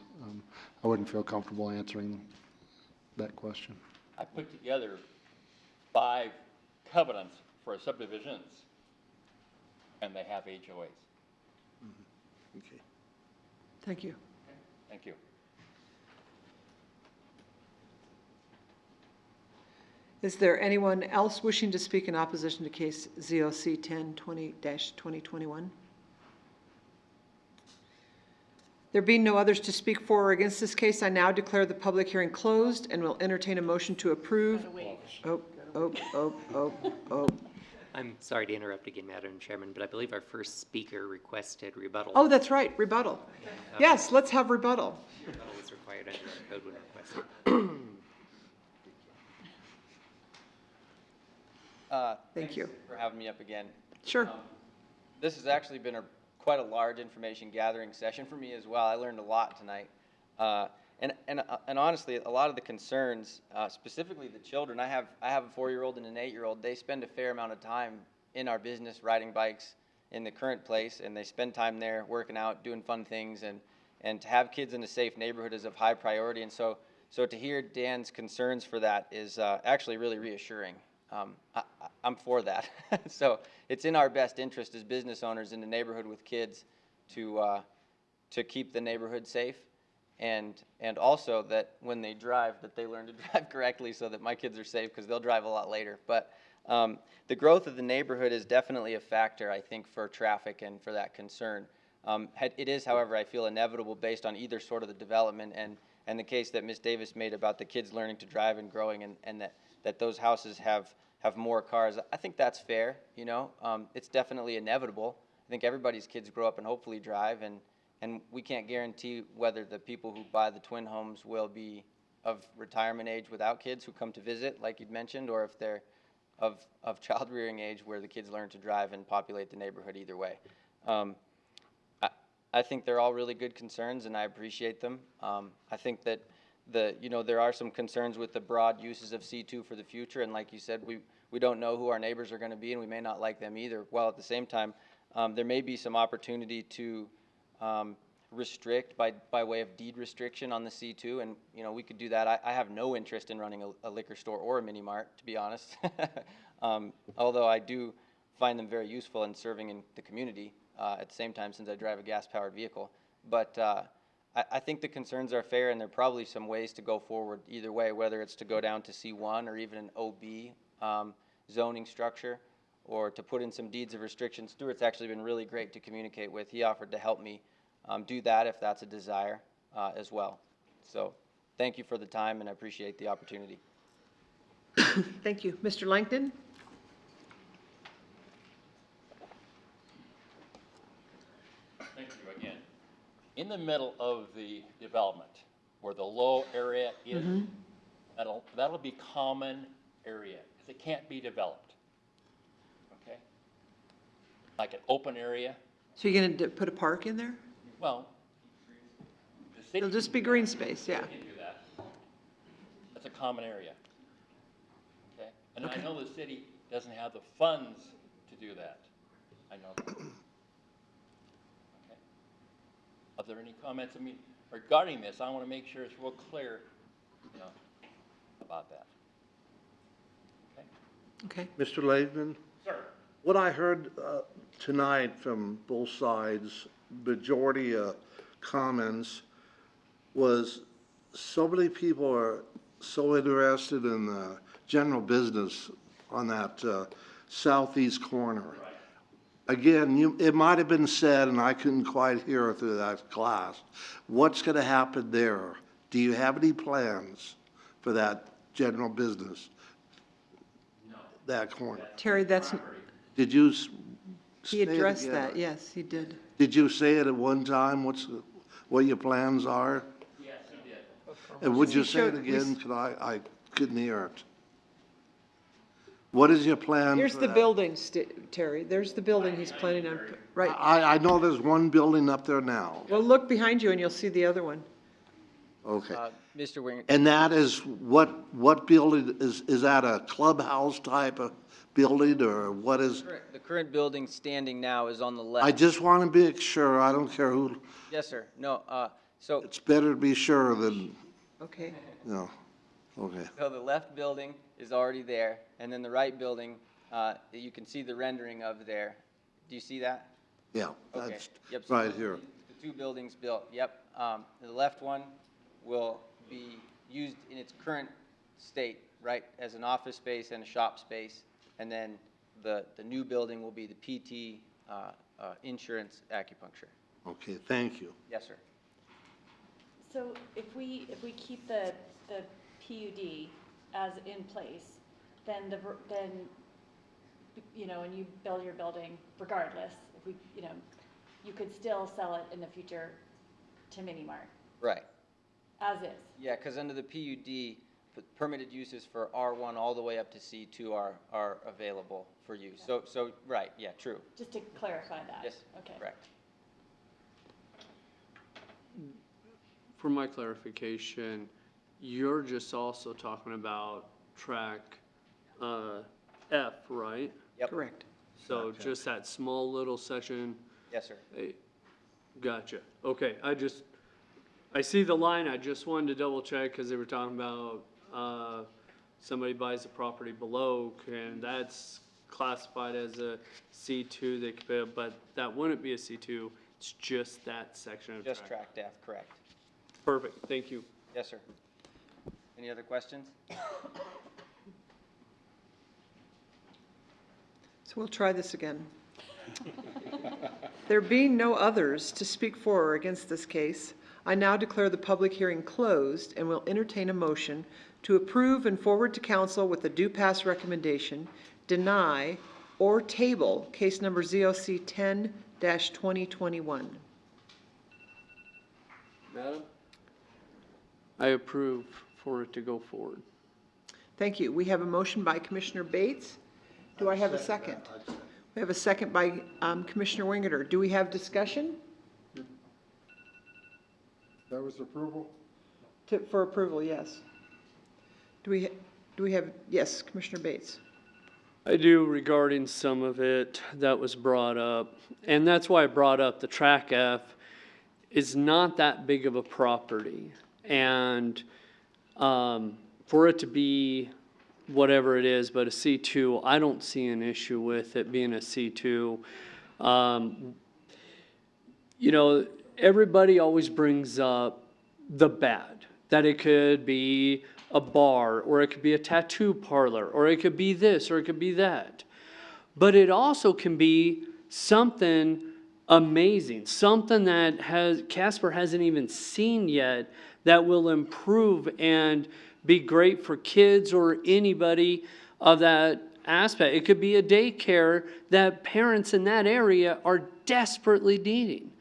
I wouldn't feel comfortable answering that question. I put together 5 covenants for subdivisions, and they have HOAs. Okay. Thank you. Thank you. Is there anyone else wishing to speak in opposition to case ZOC 1020-2021? There being no others to speak for or against this case, I now declare the public hearing closed and will entertain a motion to approve. I'm sorry to interrupt again, Madam Chairman, but I believe our first speaker requested rebuttal. Oh, that's right, rebuttal. Yes, let's have rebuttal. Rebuttal is required under our code when requested. Thank you. For having me up again. Sure. This has actually been quite a large information gathering session for me as well. I learned a lot tonight. And honestly, a lot of the concerns, specifically the children, I have a 4-year-old and an 8-year-old. They spend a fair amount of time in our business riding bikes in the current place, and they spend time there working out, doing fun things, and to have kids in a safe neighborhood is of high priority. And so to hear Dan's concerns for that is actually really reassuring. I'm for that. So it's in our best interest as business owners in the neighborhood with kids to keep the neighborhood safe, and also that when they drive, that they learn to drive correctly so that my kids are safe, because they'll drive a lot later. But the growth of the neighborhood is definitely a factor, I think, for traffic and for that concern. It is, however, I feel inevitable based on either sort of the development and the case that Ms. Davis made about the kids learning to drive and growing, and that those houses have more cars. I think that's fair, you know. It's definitely inevitable. I think everybody's kids grow up and hopefully drive, and we can't guarantee whether the people who buy the twin homes will be of retirement age without kids who come to visit, like you'd mentioned, or if they're of child rearing age where the kids learn to drive and populate the neighborhood either way. I think they're all really good concerns, and I appreciate them. I think that there are some concerns with the broad uses of C2 for the future, and like you said, we don't know who our neighbors are going to be, and we may not like them either. While at the same time, there may be some opportunity to restrict by way of deed restriction on the C2, and we could do that. I have no interest in running a liquor store or a mini mart, to be honest. Although I do find them very useful in serving in the community at the same time, since I drive a gas-powered vehicle. But I think the concerns are fair, and there are probably some ways to go forward either way, whether it's to go down to C1 or even an OB zoning structure, or to put in some deeds of restriction. Stuart's actually been really great to communicate with. He offered to help me do that if that's a desire as well. So thank you for the time, and I appreciate the opportunity. Thank you. Mr. Langton? Thank you again. In the middle of the development, where the low area is, that'll be common area, because it can't be developed. Okay? Like an open area. So you're going to put a park in there? Well, the city. It'll just be green space, yeah. Can do that. That's a common area. Okay? And I know the city doesn't have the funds to do that. I know that. Are there any comments? I mean, regarding this, I want to make sure it's real clear, about that. Okay? Okay. Mr. Latham? Sir. What I heard tonight from both sides, majority comments, was so many people are so interested in the general business on that southeast corner. Again, it might have been said, and I couldn't quite hear it through that glass. What's going to happen there? Do you have any plans for that general business? No. That corner? Terry, that's, Did you he say it addressed again? that, yes, he did. Did you say it at one time? What your plans are? Yes, he did. And would you We say it showed- we again? Could I couldn't hear it. What is your plan Here's for the that? building, Terry, there's the building he's planning on, right. I know there's one building up there now. Well, look behind you and you'll see the other one. Okay. Mr. Winger, And that is, what building, is that a clubhouse type of building, or what is? the current building standing now is on the left. I just want to be sure, I don't care who, Yes, sir. No, so, it's better to be sure than, Okay. no, okay. so the left building is already there, and then the right building, you can see the rendering of there. Do you see that? Yeah, Okay. that's Yep, so right here. The two buildings built, yep. The left one will be used in its current state, right, as an office space and a shop space. And then the new building will be the PT, insurance acupuncture. Okay, thank you. Yes, sir. So if we keep the PUD as in place, then and you build your building regardless, if you could still sell it in the future to Mini Mart, Right. as is. Yeah, because under the PUD, the permitted uses for R1 all the way up to C2 are available for use. So, right, yeah, true. Just to clarify that. Yes, Okay. correct. For my clarification, you're just also talking about track F, right? Yep. Correct. So just that small little section. Yes, sir. Gotcha. Okay, I see the line, I just wanted to double check because they were talking about somebody buys a property below and that's classified as a C2, they could build, but that wouldn't be a C2, it's just that section of track. Just track F, correct. Perfect, thank you. Yes, sir. Any other questions? So we'll try this again. There being no others to speak for or against this case, I now declare the public hearing closed and will entertain a motion to approve and forward to council with a due pass recommendation, deny, or table case number ZOC 10-2021. Madam? I approve for it to go forward. Thank you. We have a motion by Commissioner Bates. Do I have a second? We have a second by Commissioner Wingerter. Do we have discussion? That was approval? For approval, yes. Do we have, yes, Commissioner Bates? I do regarding some of it that was brought up, and that's why I brought up the track F is not that big of a property. And for it to be whatever it is, but a C2, I don't see an issue with it being a C2. Everybody always brings up the bad, that it could be a bar, or it could be a tattoo parlor, or it could be this, or it could be that. But it also can be something amazing, something that Casper hasn't even seen yet, that will improve and be great for kids or anybody of that aspect. It could be a daycare that parents in that area are desperately needing.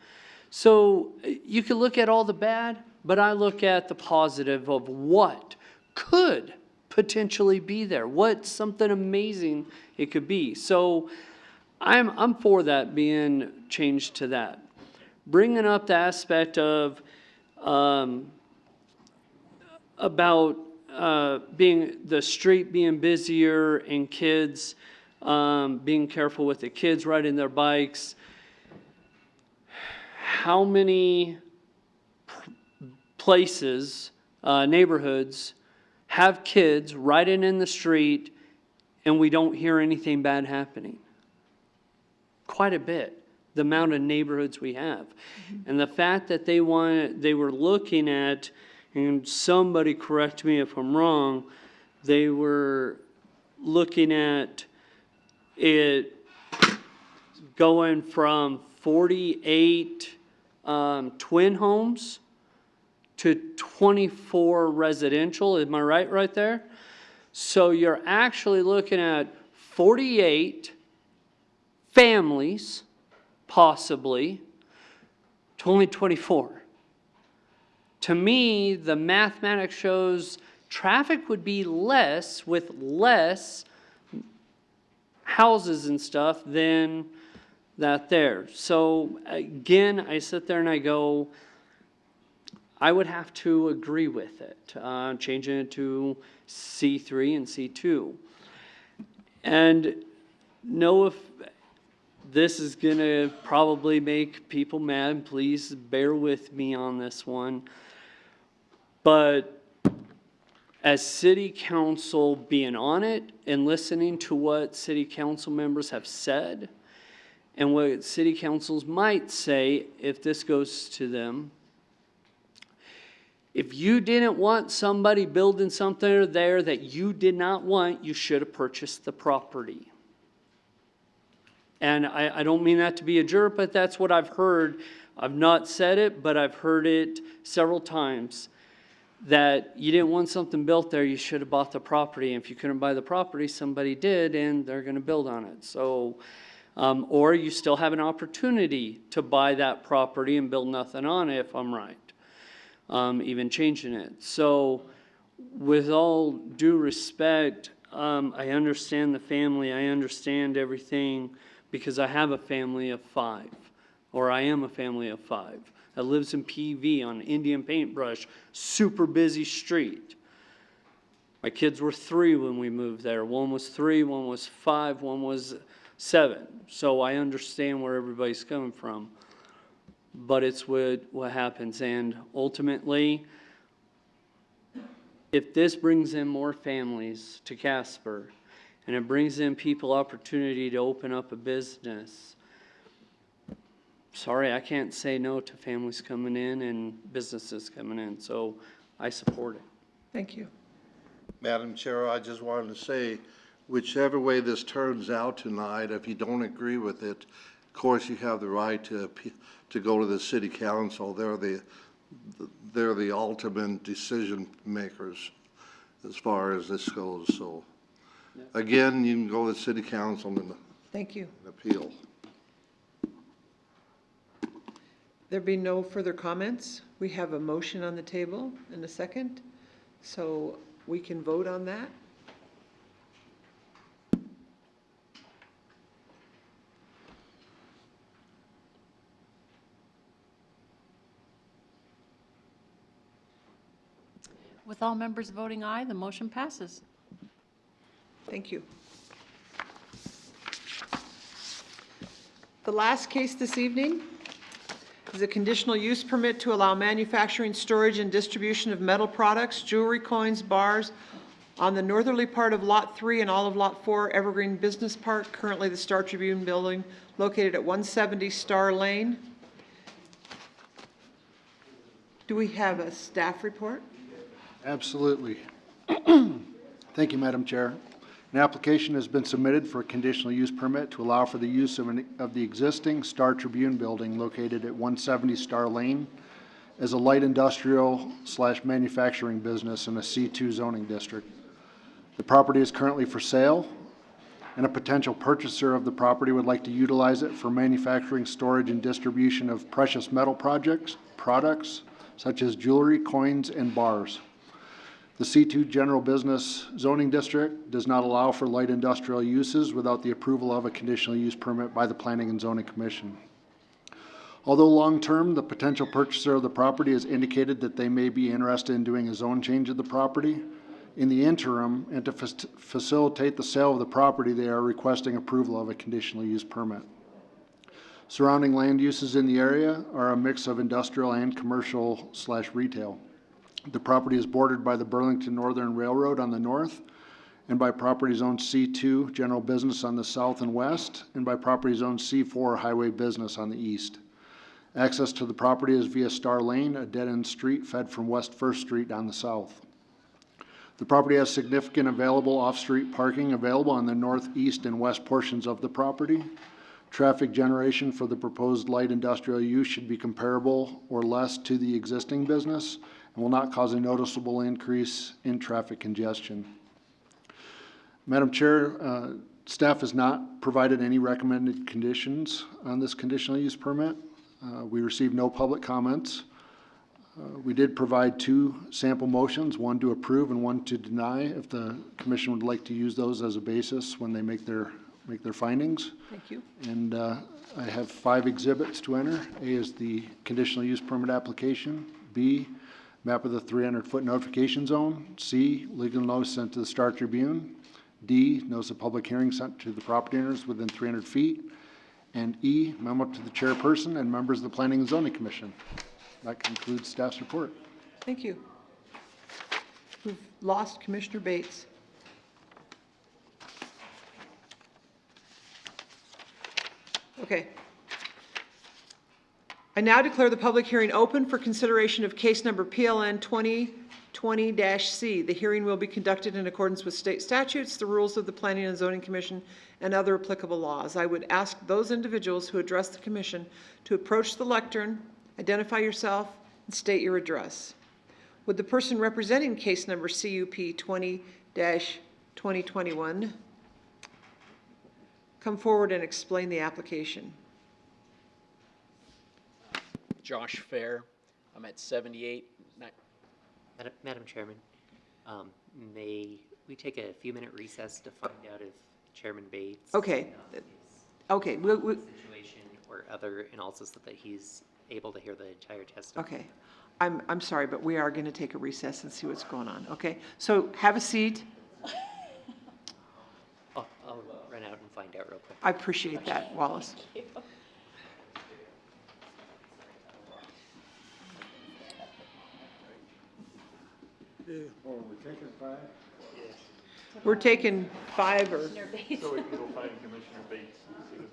So you can look at all the bad, but I look at the positive of what could potentially be there, what something amazing it could be. So I'm for that being changed to that. Bringing up the aspect of about being the street being busier and kids being careful with the kids riding their bikes. How many places, neighborhoods, have kids riding in the street and we don't hear anything bad happening? quite a bit, the amount of neighborhoods we have. And the fact that they were looking at, and somebody correct me if I'm wrong, they were looking at it going from 48 twin homes to 24 residential. Am I right there? So you're actually looking at 48 families, possibly, to only 24. To me, the mathematics shows traffic would be less with less houses and stuff than that there. So again, I sit there and I go, I would have to agree with it, changing it to C3 and C2. And know if this is gonna probably make people mad, please bear with me on this one. But as city council being on it and listening to what city council members have said and what city councils might say if this goes to them, if you didn't want somebody building something there that you did not want, you should have purchased the property. And I don't mean that to be a jerk, but that's what I've heard. I've not said it, but I've heard it several times. That you didn't want something built there, you should have bought the property. And if you couldn't buy the property, somebody did, and they're gonna build on it. So, or you still have an opportunity to buy that property and build nothing on it, if I'm right. Even changing it. So, with all due respect, I understand the family, I understand everything, because I have a family of 5, or I am a family of 5. That lives in PV on Indian Paintbrush, super busy street. My kids were 3 when we moved there. One was 3, one was 5, one was 7. So I understand where everybody's coming from. But it's what happens. And ultimately, if this brings in more families to Casper, and it brings in people opportunity to open up a business, sorry, I can't say no to families coming in and businesses coming in, so I support it. Thank you. Madam Chair, I just wanted to say, whichever way this turns out tonight, if you don't agree with it, of course, you have the right to go to the city council. They're the ultimate decision makers as far as this goes. So, again, you can go to the city council and Thank you. appeal. There be no further comments. We have a motion on the table in a second, so we can vote on that. With all members voting aye, the motion passes. Thank you. The last case this evening is a conditional use permit to allow manufacturing, storage, and distribution of metal products, jewelry, coins, bars on the northerly part of Lot 3 and all of Lot 4 Evergreen Business Park, currently the Star Tribune building, located at 170 Star Lane. Do we have a staff report? Absolutely. Thank you, Madam Chair. An application has been submitted for a conditional use permit to allow for the use of the existing Star Tribune building located at 170 Star Lane as a light industrial / manufacturing business in a C2 zoning district. The property is currently for sale, and a potential purchaser of the property would like to utilize it for manufacturing, storage, and distribution of precious metal products such as jewelry, coins, and bars. The C2 General Business Zoning District does not allow for light industrial uses without the approval of a conditional use permit by the Planning and Zoning Commission. Although long-term, the potential purchaser of the property has indicated that they may be interested in doing a zone change of the property. In the interim, and to facilitate the sale of the property, they are requesting approval of a conditional use permit. Surrounding land uses in the area are a mix of industrial and commercial / retail. The property is bordered by the Burlington Northern Railroad on the north and by property zone C2, general business on the south and west, and by property zone C4, highway business on the east. Access to the property is via Star Lane, a dead-end street fed from West First Street on the south. The property has significant available off-street parking available on the northeast and west portions of the property. Traffic generation for the proposed light industrial use should be comparable or less to the existing business and will not cause a noticeable increase in traffic congestion. Madam Chair, staff has not provided any recommended conditions on this conditional use permit. We received no public comments. We did provide 2 sample motions, one to approve and one to deny, if the commission would like to use those as a basis when they make their findings. Thank you. And I have 5 exhibits to enter. A is the conditional use permit application. B, map of the 300-foot notification zone. C, legal notice sent to the Star Tribune. D, notice of public hearing sent to the property owners within 300 feet. And E, memo to the chairperson and members of the Planning and Zoning Commission. That concludes staff's report. Thank you. We've lost Commissioner Bates. Okay. I now declare the public hearing open for consideration of case number PLN 2020-C. The hearing will be conducted in accordance with state statutes, the rules of the Planning and Zoning Commission, and other applicable laws. I would ask those individuals who address the commission to approach the lectern, identify yourself, and state your address. Would the person representing case number CUP 20-2021 come forward and explain the application? Josh Fair. I'm at 78. Madam Chairman, may we take a few-minute recess to find out if Chairman Bates? Okay. Okay. Situation or other, and also so that he's able to hear the entire testimony. Okay. I'm sorry, but we are going to take a recess and see what's going on. Okay. So have a seat. I'll run out and find out real quick. I appreciate that, Wallace. We're taking 5 or Commissioner Bates. So we can go find Commissioner Bates.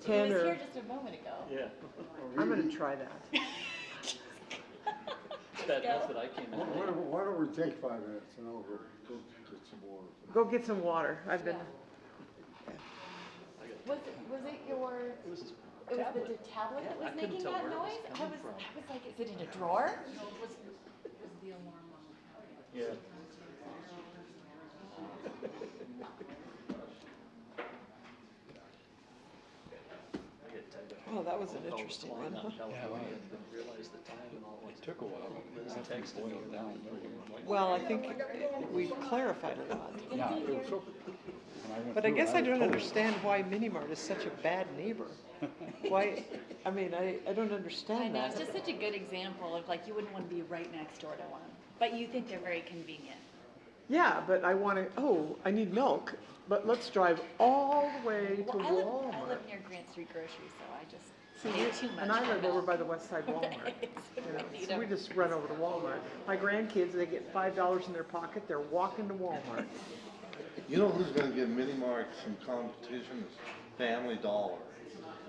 10 He was or, here just a moment ago. Yeah. I'm going to try that. That's what I came in. Why don't we take 5 minutes and I'll go get some water? Go get some water. I've been, Was it your, it was the tablet that was making that noise? I was like, is it in a drawer? No, it was the alarm on the car. Yeah. oh, that was an interesting one, huh? It took a while. Liz texted me about it. Well, I think we've clarified a lot. But I guess I don't understand why Minimart is such a bad neighbor. Why, I mean, I don't I understand know, that. it's just such a good example of like, you wouldn't want to be right next door to one, but you think they're very convenient. Yeah, but I want to, oh, I need milk, but let's drive all the way to Well, I Walmart. live near Grant Street Grocery, so I just See, pay too much. and I for live over milk. by the West Side Walmart. You know, You so we don't- just run over to Walmart. My grandkids, they get $5 in their pocket, they're walking to Walmart. You know who's gonna give Mini Mart some competition? Is Family Dollar.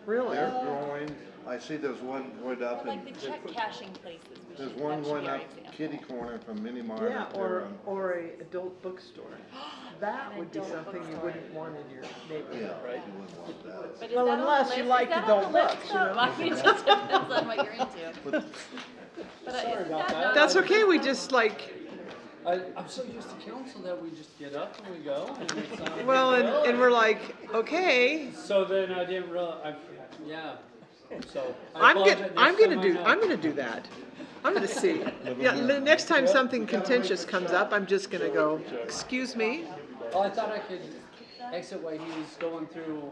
Really? They're growing. I see there's one going Or up in, like the check cashing places, we there's should, one that should going be our up example. kitty corner from Mini Mart Yeah, up there. or a adult bookstore. That An would be adult something you bookstore. wouldn't want in your neighborhood. Yeah, right, you wouldn't want that. But is Well, that on the unless you list? like Is that on adult the list, books, you though? know? I mean, it just depends on what you're into. But isn't that not? That's okay, we just like, I'm so used to council that we just get up and we go. And it's not a big well, deal. and we're like, okay. So then I didn't realize, yeah. So I I'm apologize. gonna, Next I'm gonna time I do, know. I'm gonna do that. I'm gonna see. Yeah, the next time something contentious comes up, I'm just gonna go, excuse me, Oh, I thought I could exit while he was going through.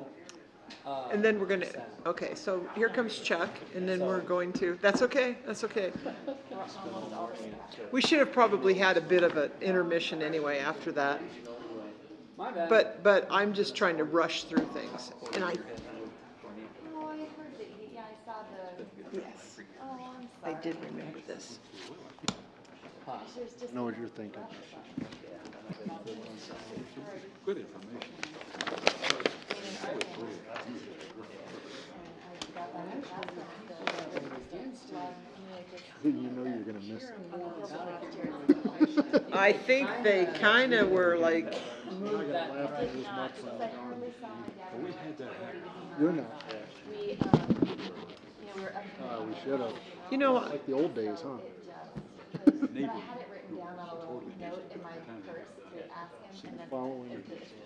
and then we're gonna, okay, so here comes Chuck, and then we're going to, that's okay, that's okay. We should have probably had a bit of an intermission anyway after that, My bad. but I'm just trying to rush through things, and I, Oh, I heard that, yeah, I saw the, yes, oh, I'm I sorry. did remember this. I know what you're thinking. Good information. You know you're gonna miss it. I think they kind of were like, You're not gonna laugh at this much when I'm gone. We had that happen. You're not. We, we were up. We should have. you know, Like the old days, huh? But I had it written down on a little note in my purse to ask him, and then Following.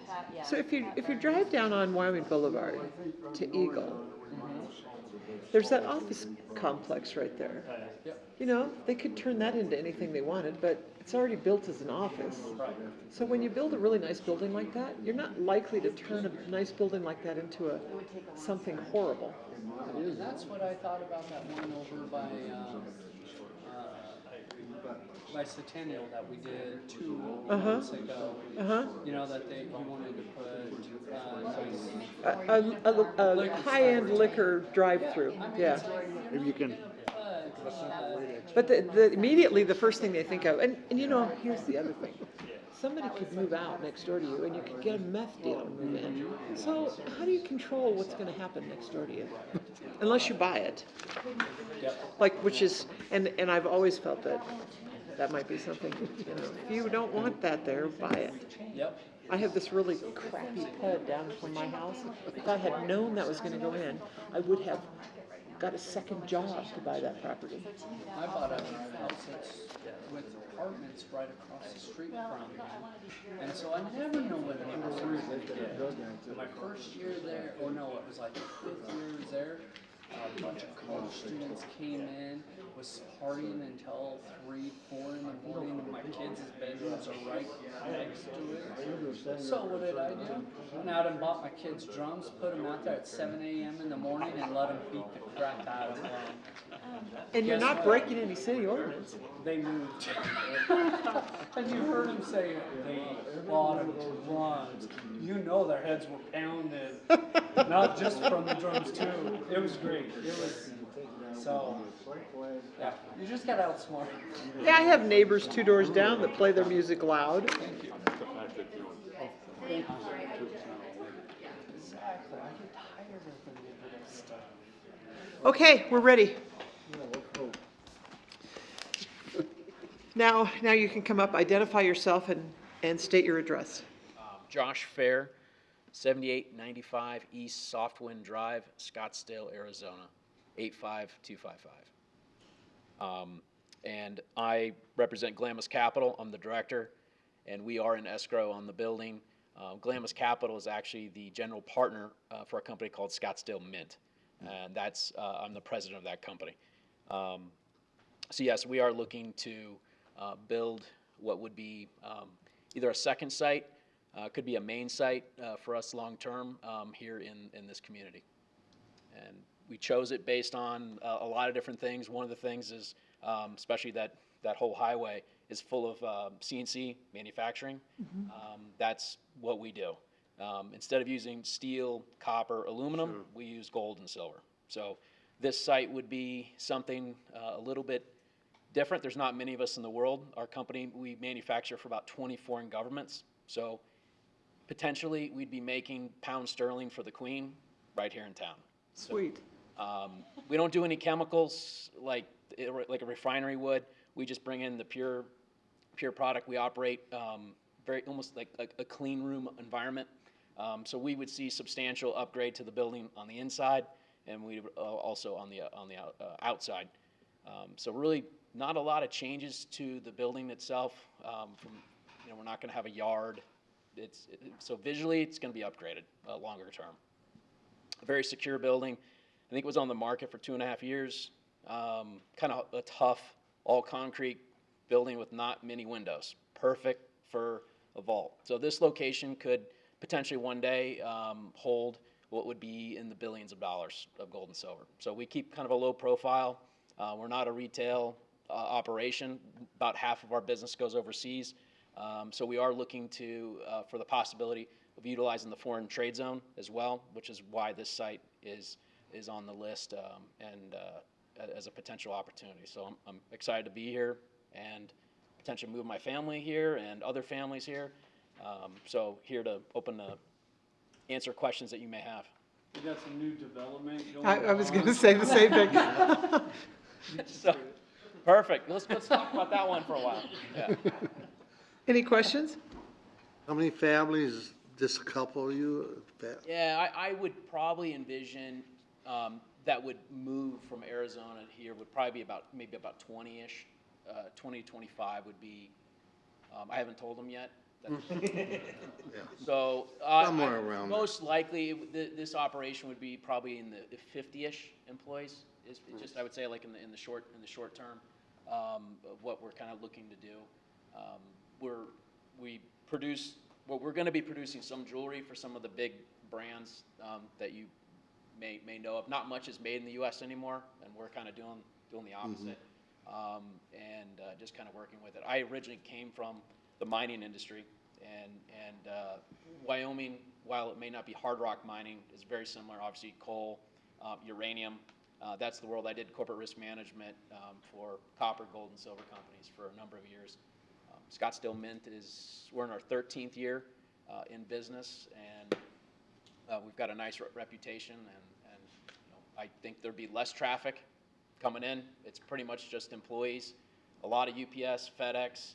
Pat, yeah. so if you drive down on Wyoming Boulevard to Eagle, there's that office complex right there. You know, they could turn that into anything they wanted, but it's already built as an office. So when you build a really nice building like that, you're not likely to turn a nice building like that into something horrible. And that's what I thought about that one over by Centennial that we did 2 months ago. You know, that he wanted to put A high-end liquor drive-through, yeah. Maybe you can. But immediately, the first thing they think of, and you know, here's the other thing. Somebody could move out next door to you and you could get a meth dealer to move in. So how do you control what's gonna happen next door to you? Unless you buy it. Like, which is, and I've always felt that might be something, you know, if you don't want that there, buy it. Yep. I have this really crappy PUD down from my house. If I had known that was gonna go in, I would have got a second job to buy that property. I bought a house that's with apartments right across the street from me. And so I never know when the house was gonna get. My first year there, or no, it was like the 5th year I was there, a bunch of college students came in, was partying until 3, 4 in the morning, and my kids' bedrooms are right next to it. So what did I do? Went out and bought my kids drums, put them out there at 7 a.m. in the morning, and let them beat the crap out of them. And you're Guess not what? breaking any city ordinance. They moved. And you heard them say they bought them drums. You know their heads were pounded, not just from the drums too. It was great. It was, so, yeah, you just got outsmarted. Yeah, I have neighbors 2 doors down that play their music loud. Exactly. I get tired of the negative stuff. Okay, we're ready. Now you can come up, identify yourself and state your address. Josh Fair, 7895 East Softwind Drive, Scottsdale, Arizona, 85255. And I represent Glamis Capital. I'm the director, and we are in escrow on the building. Glamis Capital is actually the general partner for a company called Scottsdale Mint, and that's I'm the president of that company. So yes, we are looking to build what would be either a second site, could be a main site for us long-term here in this community. And we chose it based on a lot of different things. One of the things is, especially that whole highway is full of CNC manufacturing. That's what we do. Instead of using steel, copper, aluminum, we use gold and silver. So this site would be something a little bit different. There's not many of us in the world. Our company, we manufacture for about 20 foreign governments. So potentially we'd be making pound sterling for the Queen right here in town. Sweet. We don't do any chemicals like a refinery would. We just bring in the pure product. We operate very almost like a clean room environment. So we would see substantial upgrade to the building on the inside, and we would also on the outside. So really, not a lot of changes to the building itself. We're not going to have a yard. So visually, it's going to be upgraded longer term. A very secure building. I think it was on the market for 2.5 years. Kind of a tough, all concrete building with not many windows. Perfect for a vault. So this location could potentially one day hold what would be in the billions of dollars of gold and silver. So we keep kind of a low profile. We're not a retail operation. About half of our business goes overseas. So we are looking for the possibility of utilizing the foreign trade zone as well, which is why this site is on the list and as a potential opportunity. So I'm excited to be here, and potentially move my family here and other families here. So here to answer questions that you may have. We got some new development going I was going to on. say the same thing. So, perfect. Let's talk about that one for a while. Yeah. Any questions? How many families, just a couple of you? Yeah, I would probably envision that would move from Arizona here would probably be maybe about 20-ish, 20, 25 would be, I haven't told them yet. So Somewhere around there. most likely, this operation would be probably in the 50-ish employees. Is just I would say like in the short term of what we're kind of looking to do. We're going to be producing some jewelry for some of the big brands that you may know of. Not much is made in the U.S. anymore, and we're kind of doing the opposite, and just kind of working with it. I originally came from the mining industry, and Wyoming, while it may not be hard rock mining, is very similar. Obviously, coal, uranium. That's the world. I did corporate risk management for copper, gold, and silver companies for a number of years. Scottsdale Mint we're in our 13th year in business, and we've got a nice reputation, and I think there'd be less traffic coming in. It's pretty much just employees, a lot of UPS, FedEx,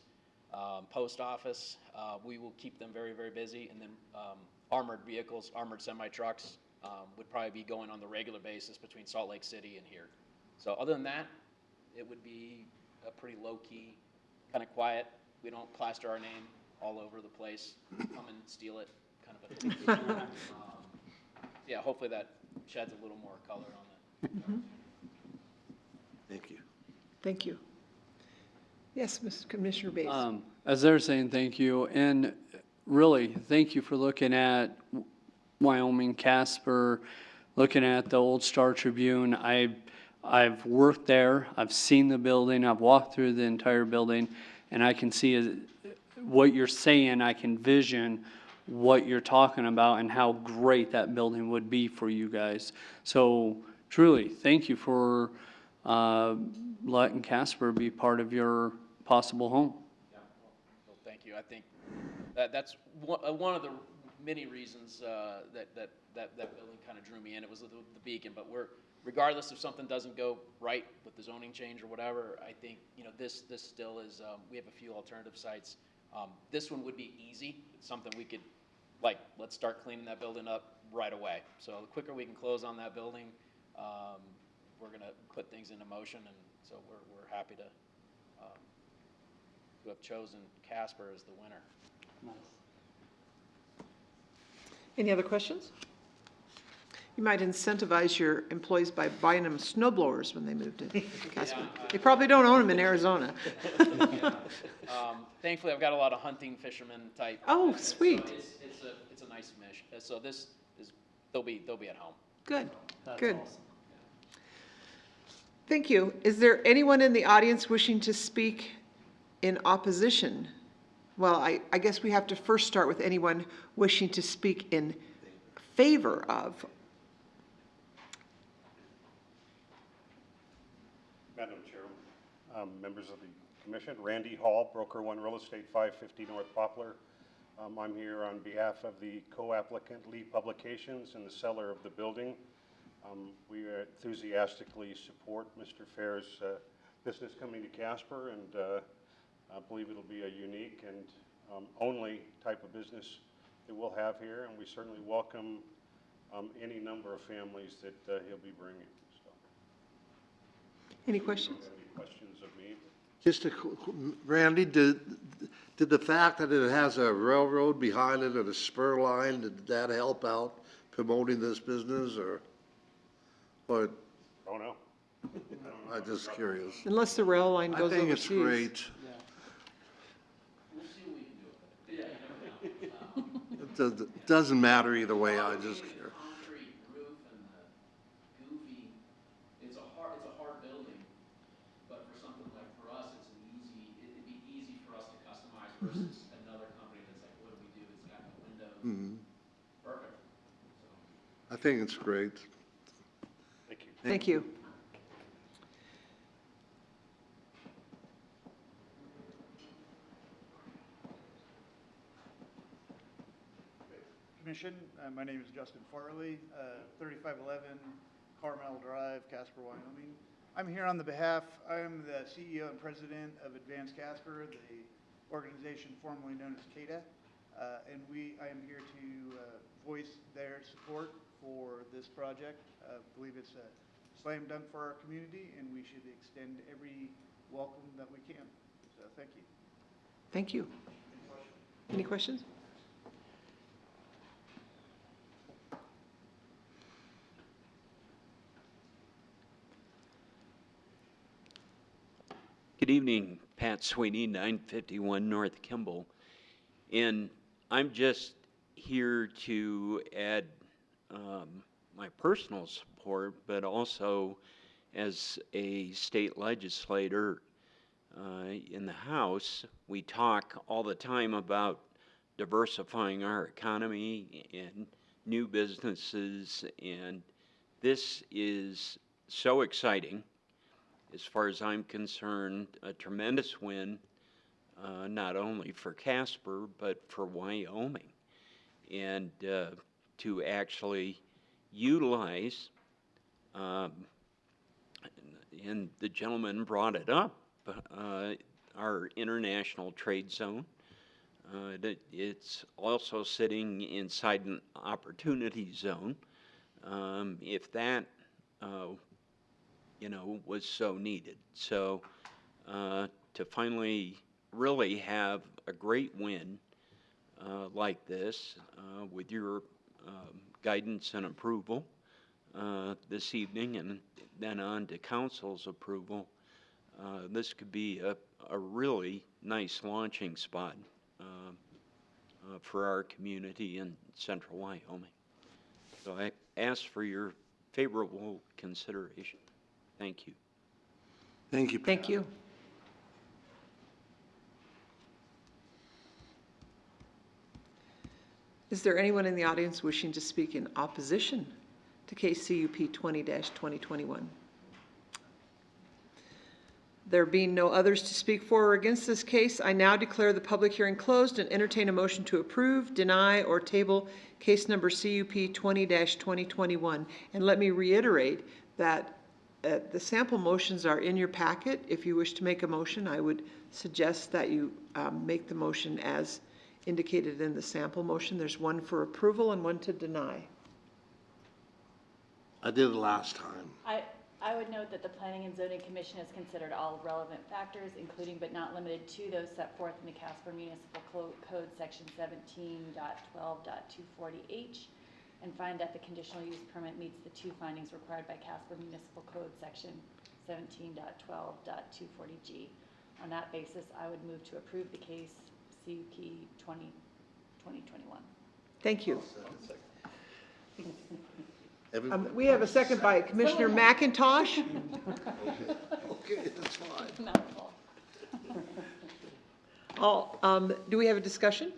post office. We will keep them very, very busy, and then armored vehicles, armored semi-trucks would probably be going on the regular basis between Salt Lake City and here. So other than that, it would be a pretty low-key, kind of quiet. We don't plaster our name all over the place, come and steal it, kind of a yeah, hopefully that sheds a little more color on that. Thank you. Thank you. Yes, Mr. Commissioner Bates. As they're saying, thank you, and really, thank you for looking at Wyoming, Casper, looking at the old Star Tribune. I've worked there, I've seen the building, I've walked through the entire building, and I can see what you're saying, I can vision what you're talking about and how great that building would be for you guys. So truly, thank you for letting Casper be part of your possible home. Yeah, well, thank you. I think that's one of the many reasons that building kind of drew me in. It was the beacon, but regardless if something doesn't go right with the zoning change or whatever, I think this still is. We have a few alternative sites. This one would be easy. It's something we could let's start cleaning that building up right away. So the quicker we can close on that building, we're going to put things into motion, and so we're happy to have chosen Casper as the winner. Nice. Any other questions? You might incentivize your employees by buying them snow blowers when they move to Casper. They probably don't own them in Arizona. Yeah. Thankfully, I've got a lot of hunting fishermen type. Oh, sweet. So it's a nice mission. So they'll be at home. Good, That's good. awesome. Thank you. Is there anyone in the audience wishing to speak in opposition? Well, I guess we have to first start with anyone wishing to speak in favor of. Madam Chair, members of the Commission, Randy Hall, Broker One Real Estate, 550 North Poplar. I'm here on behalf of the co-applicant Lee Publications and the seller of the building. We enthusiastically support Mr. Fair's business coming to Casper, and I believe it'll be a unique and only type of business that we'll have here, and we certainly welcome any number of families that he'll be bringing. So. Any questions? Any questions of me? Just Randy, did the fact that it has a railroad behind it and a spur line, did that help out promoting this business, or? Oh, no. I'm just curious. Unless the rail line goes I think overseas. it's great. We'll see what we can do with it. It doesn't matter either way, I just care. Concrete roof and the goofy, it's a hard building, but for something like for us, it'd be easy for us to customize versus another company that's like, what do we do? It's got no windows. Perfect. So. I think it's great. Thank you. Thank you. Commission. My name is Justin Farley, 3511 Carmel Drive, Casper, Wyoming. I'm here on the behalf, I am the CEO and President of Advanced Casper, the organization formerly known as CADA. And I am here to voice their support for this project. I believe it's a slam dunk for our community, and we should extend every welcome that we can. So thank you. Thank you. Any questions? Good evening, Pat Sweeney, 951 North Kimball. And I'm just here to add my personal support, but also as a state legislator in the House, we talk all the time about diversifying our economy and new businesses, and this is so exciting. As far as I'm concerned, a tremendous win, not only for Casper, but for Wyoming. And to actually utilize, and the gentleman brought it up, our international trade zone. It's also sitting inside an opportunity zone. If that was so needed. So to finally really have a great win like this with your guidance and approval this evening, and then on to council's approval, this could be a really nice launching spot for our community in central Wyoming. So I ask for your favorable consideration. Thank you. Thank you, Pat. Thank you. Is there anyone in the audience wishing to speak in opposition to case CUP 20-2021? There being no others to speak for or against this case, I now declare the public hearing closed and entertain a motion to approve, deny, or table case number CUP 20-2021. And let me reiterate that the sample motions are in your packet. If you wish to make a motion, I would suggest that you make the motion as indicated in the sample motion. There's one for approval and one to deny. I did it last time. I would note that the Planning and Zoning Commission has considered all relevant factors, including but not limited to those set forth in the Casper Municipal Code Section 17.12.240H, and find that the conditional use permit meets the two findings required by Casper Municipal Code Section 17.12.240G. On that basis, I would move to approve the case CUP 2021. Thank you. Everybody- We have a second by Commissioner McIntosh. Okay, that's fine. Mouthful. Do we have a discussion?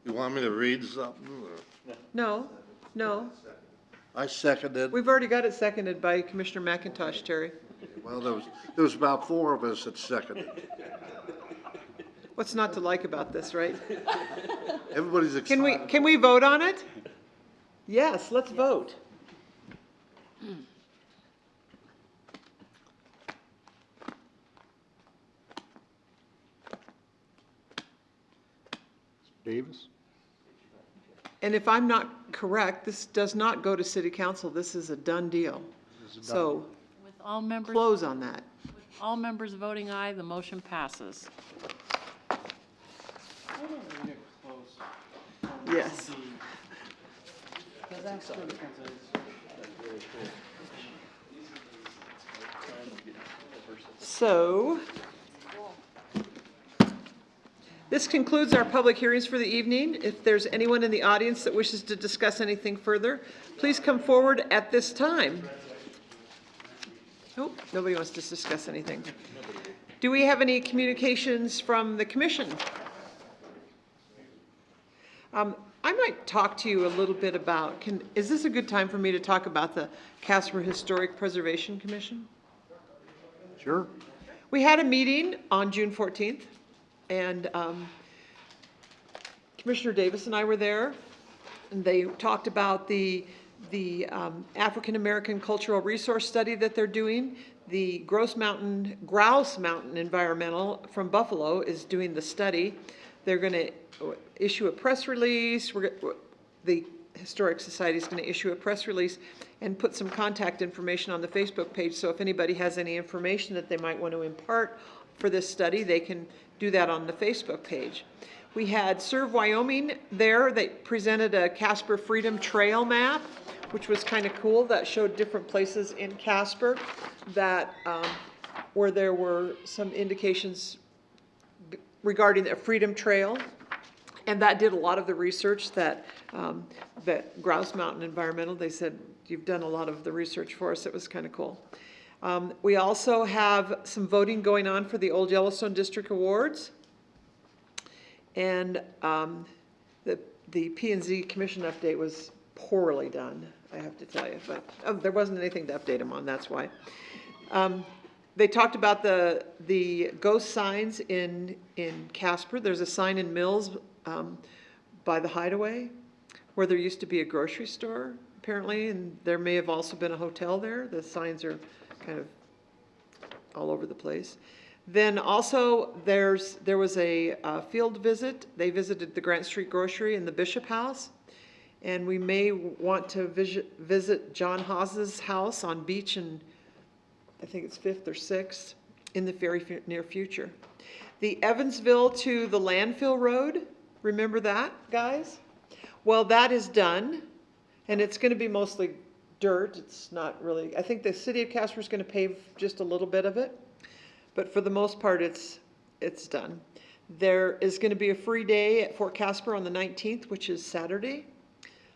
You want me to read something? Or? No, no. I seconded. We've already got it seconded by Commissioner McIntosh, Terry. Well, there was about 4 of us that seconded. What's not to like about this, right? Everybody's excited. Can we vote on it? Yes, let's vote. Davis? And if I'm not correct, this does not go to city council. This is a done deal. So With all members, close on that. all members voting aye, the motion passes. Yes. So, this concludes our public hearings for the evening. If there's anyone in the audience that wishes to discuss anything further, please come forward at this time. Oh, nobody wants to discuss anything. Do we have any communications from the commission? I might talk to you a little bit about, is this a good time for me to talk about the Casper Historic Preservation Commission? Sure. We had a meeting on June 14th, and Commissioner Davis and I were there, and they talked about the African American Cultural Resource Study that they're doing. The Grouse Mountain Environmental from Buffalo is doing the study. They're going to issue a press release. The Historic Society is going to issue a press release and put some contact information on the Facebook page. So if anybody has any information that they might want to impart for this study, they can do that on the Facebook page. We had Serve Wyoming there. They presented a Casper Freedom Trail map, which was kind of cool. That showed different places in Casper that where there were some indications regarding the Freedom Trail. And that did a lot of the research that Grouse Mountain Environmental, they said, you've done a lot of the research for us. It was kind of cool. We also have some voting going on for the Old Yellowstone District Awards. And the P&Z Commission update was poorly done, I have to tell you. But there wasn't anything to update them on, that's why. They talked about the ghost signs in Casper. There's a sign in Mills by the Hideaway where there used to be a grocery store, apparently, and there may have also been a hotel there. The signs are kind of all over the place. Then also there was a field visit. They visited the Grant Street Grocery and the Bishop House. And we may want to visit John Haas's house on Beach and I think it's 5th or 6th in the very near future. The Evansville to the landfill road, remember that, guys? Well, that is done, and it's going to be mostly dirt. It's not really, I think the city of Casper is going to pave just a little bit of it, but for the most part, it's done. There is going to be a free day at Fort Casper on the 19th, which is Saturday.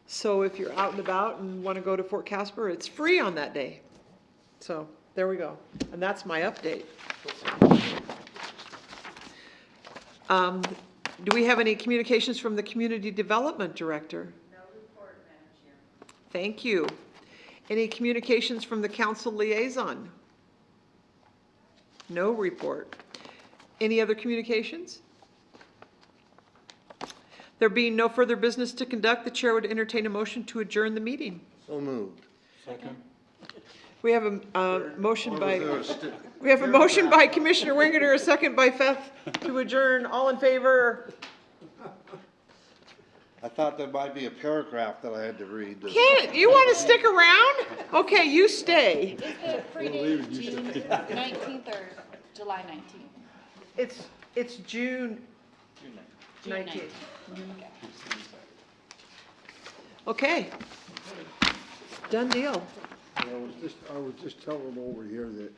So if you're out and about and want to go to Fort Casper, it's free on that day. So there we go. And that's my update. Do we have any communications from the Community Development Director? No report, Madam Chair. Thank you. Any communications from the Council Liaison? No report. Any other communications? There being no further business to conduct, the chair would entertain a motion to adjourn the meeting. So moved. Second. We have a motion by Commissioner Wingeter, a second by Feth to adjourn. All in favor? I thought there might be a paragraph that I had to read. Kent, you want to stick around? Okay, you stay. Is the free date June 19th or July 19th? It's June June 19th. 19th. Okay. Done deal. I was just telling them over here that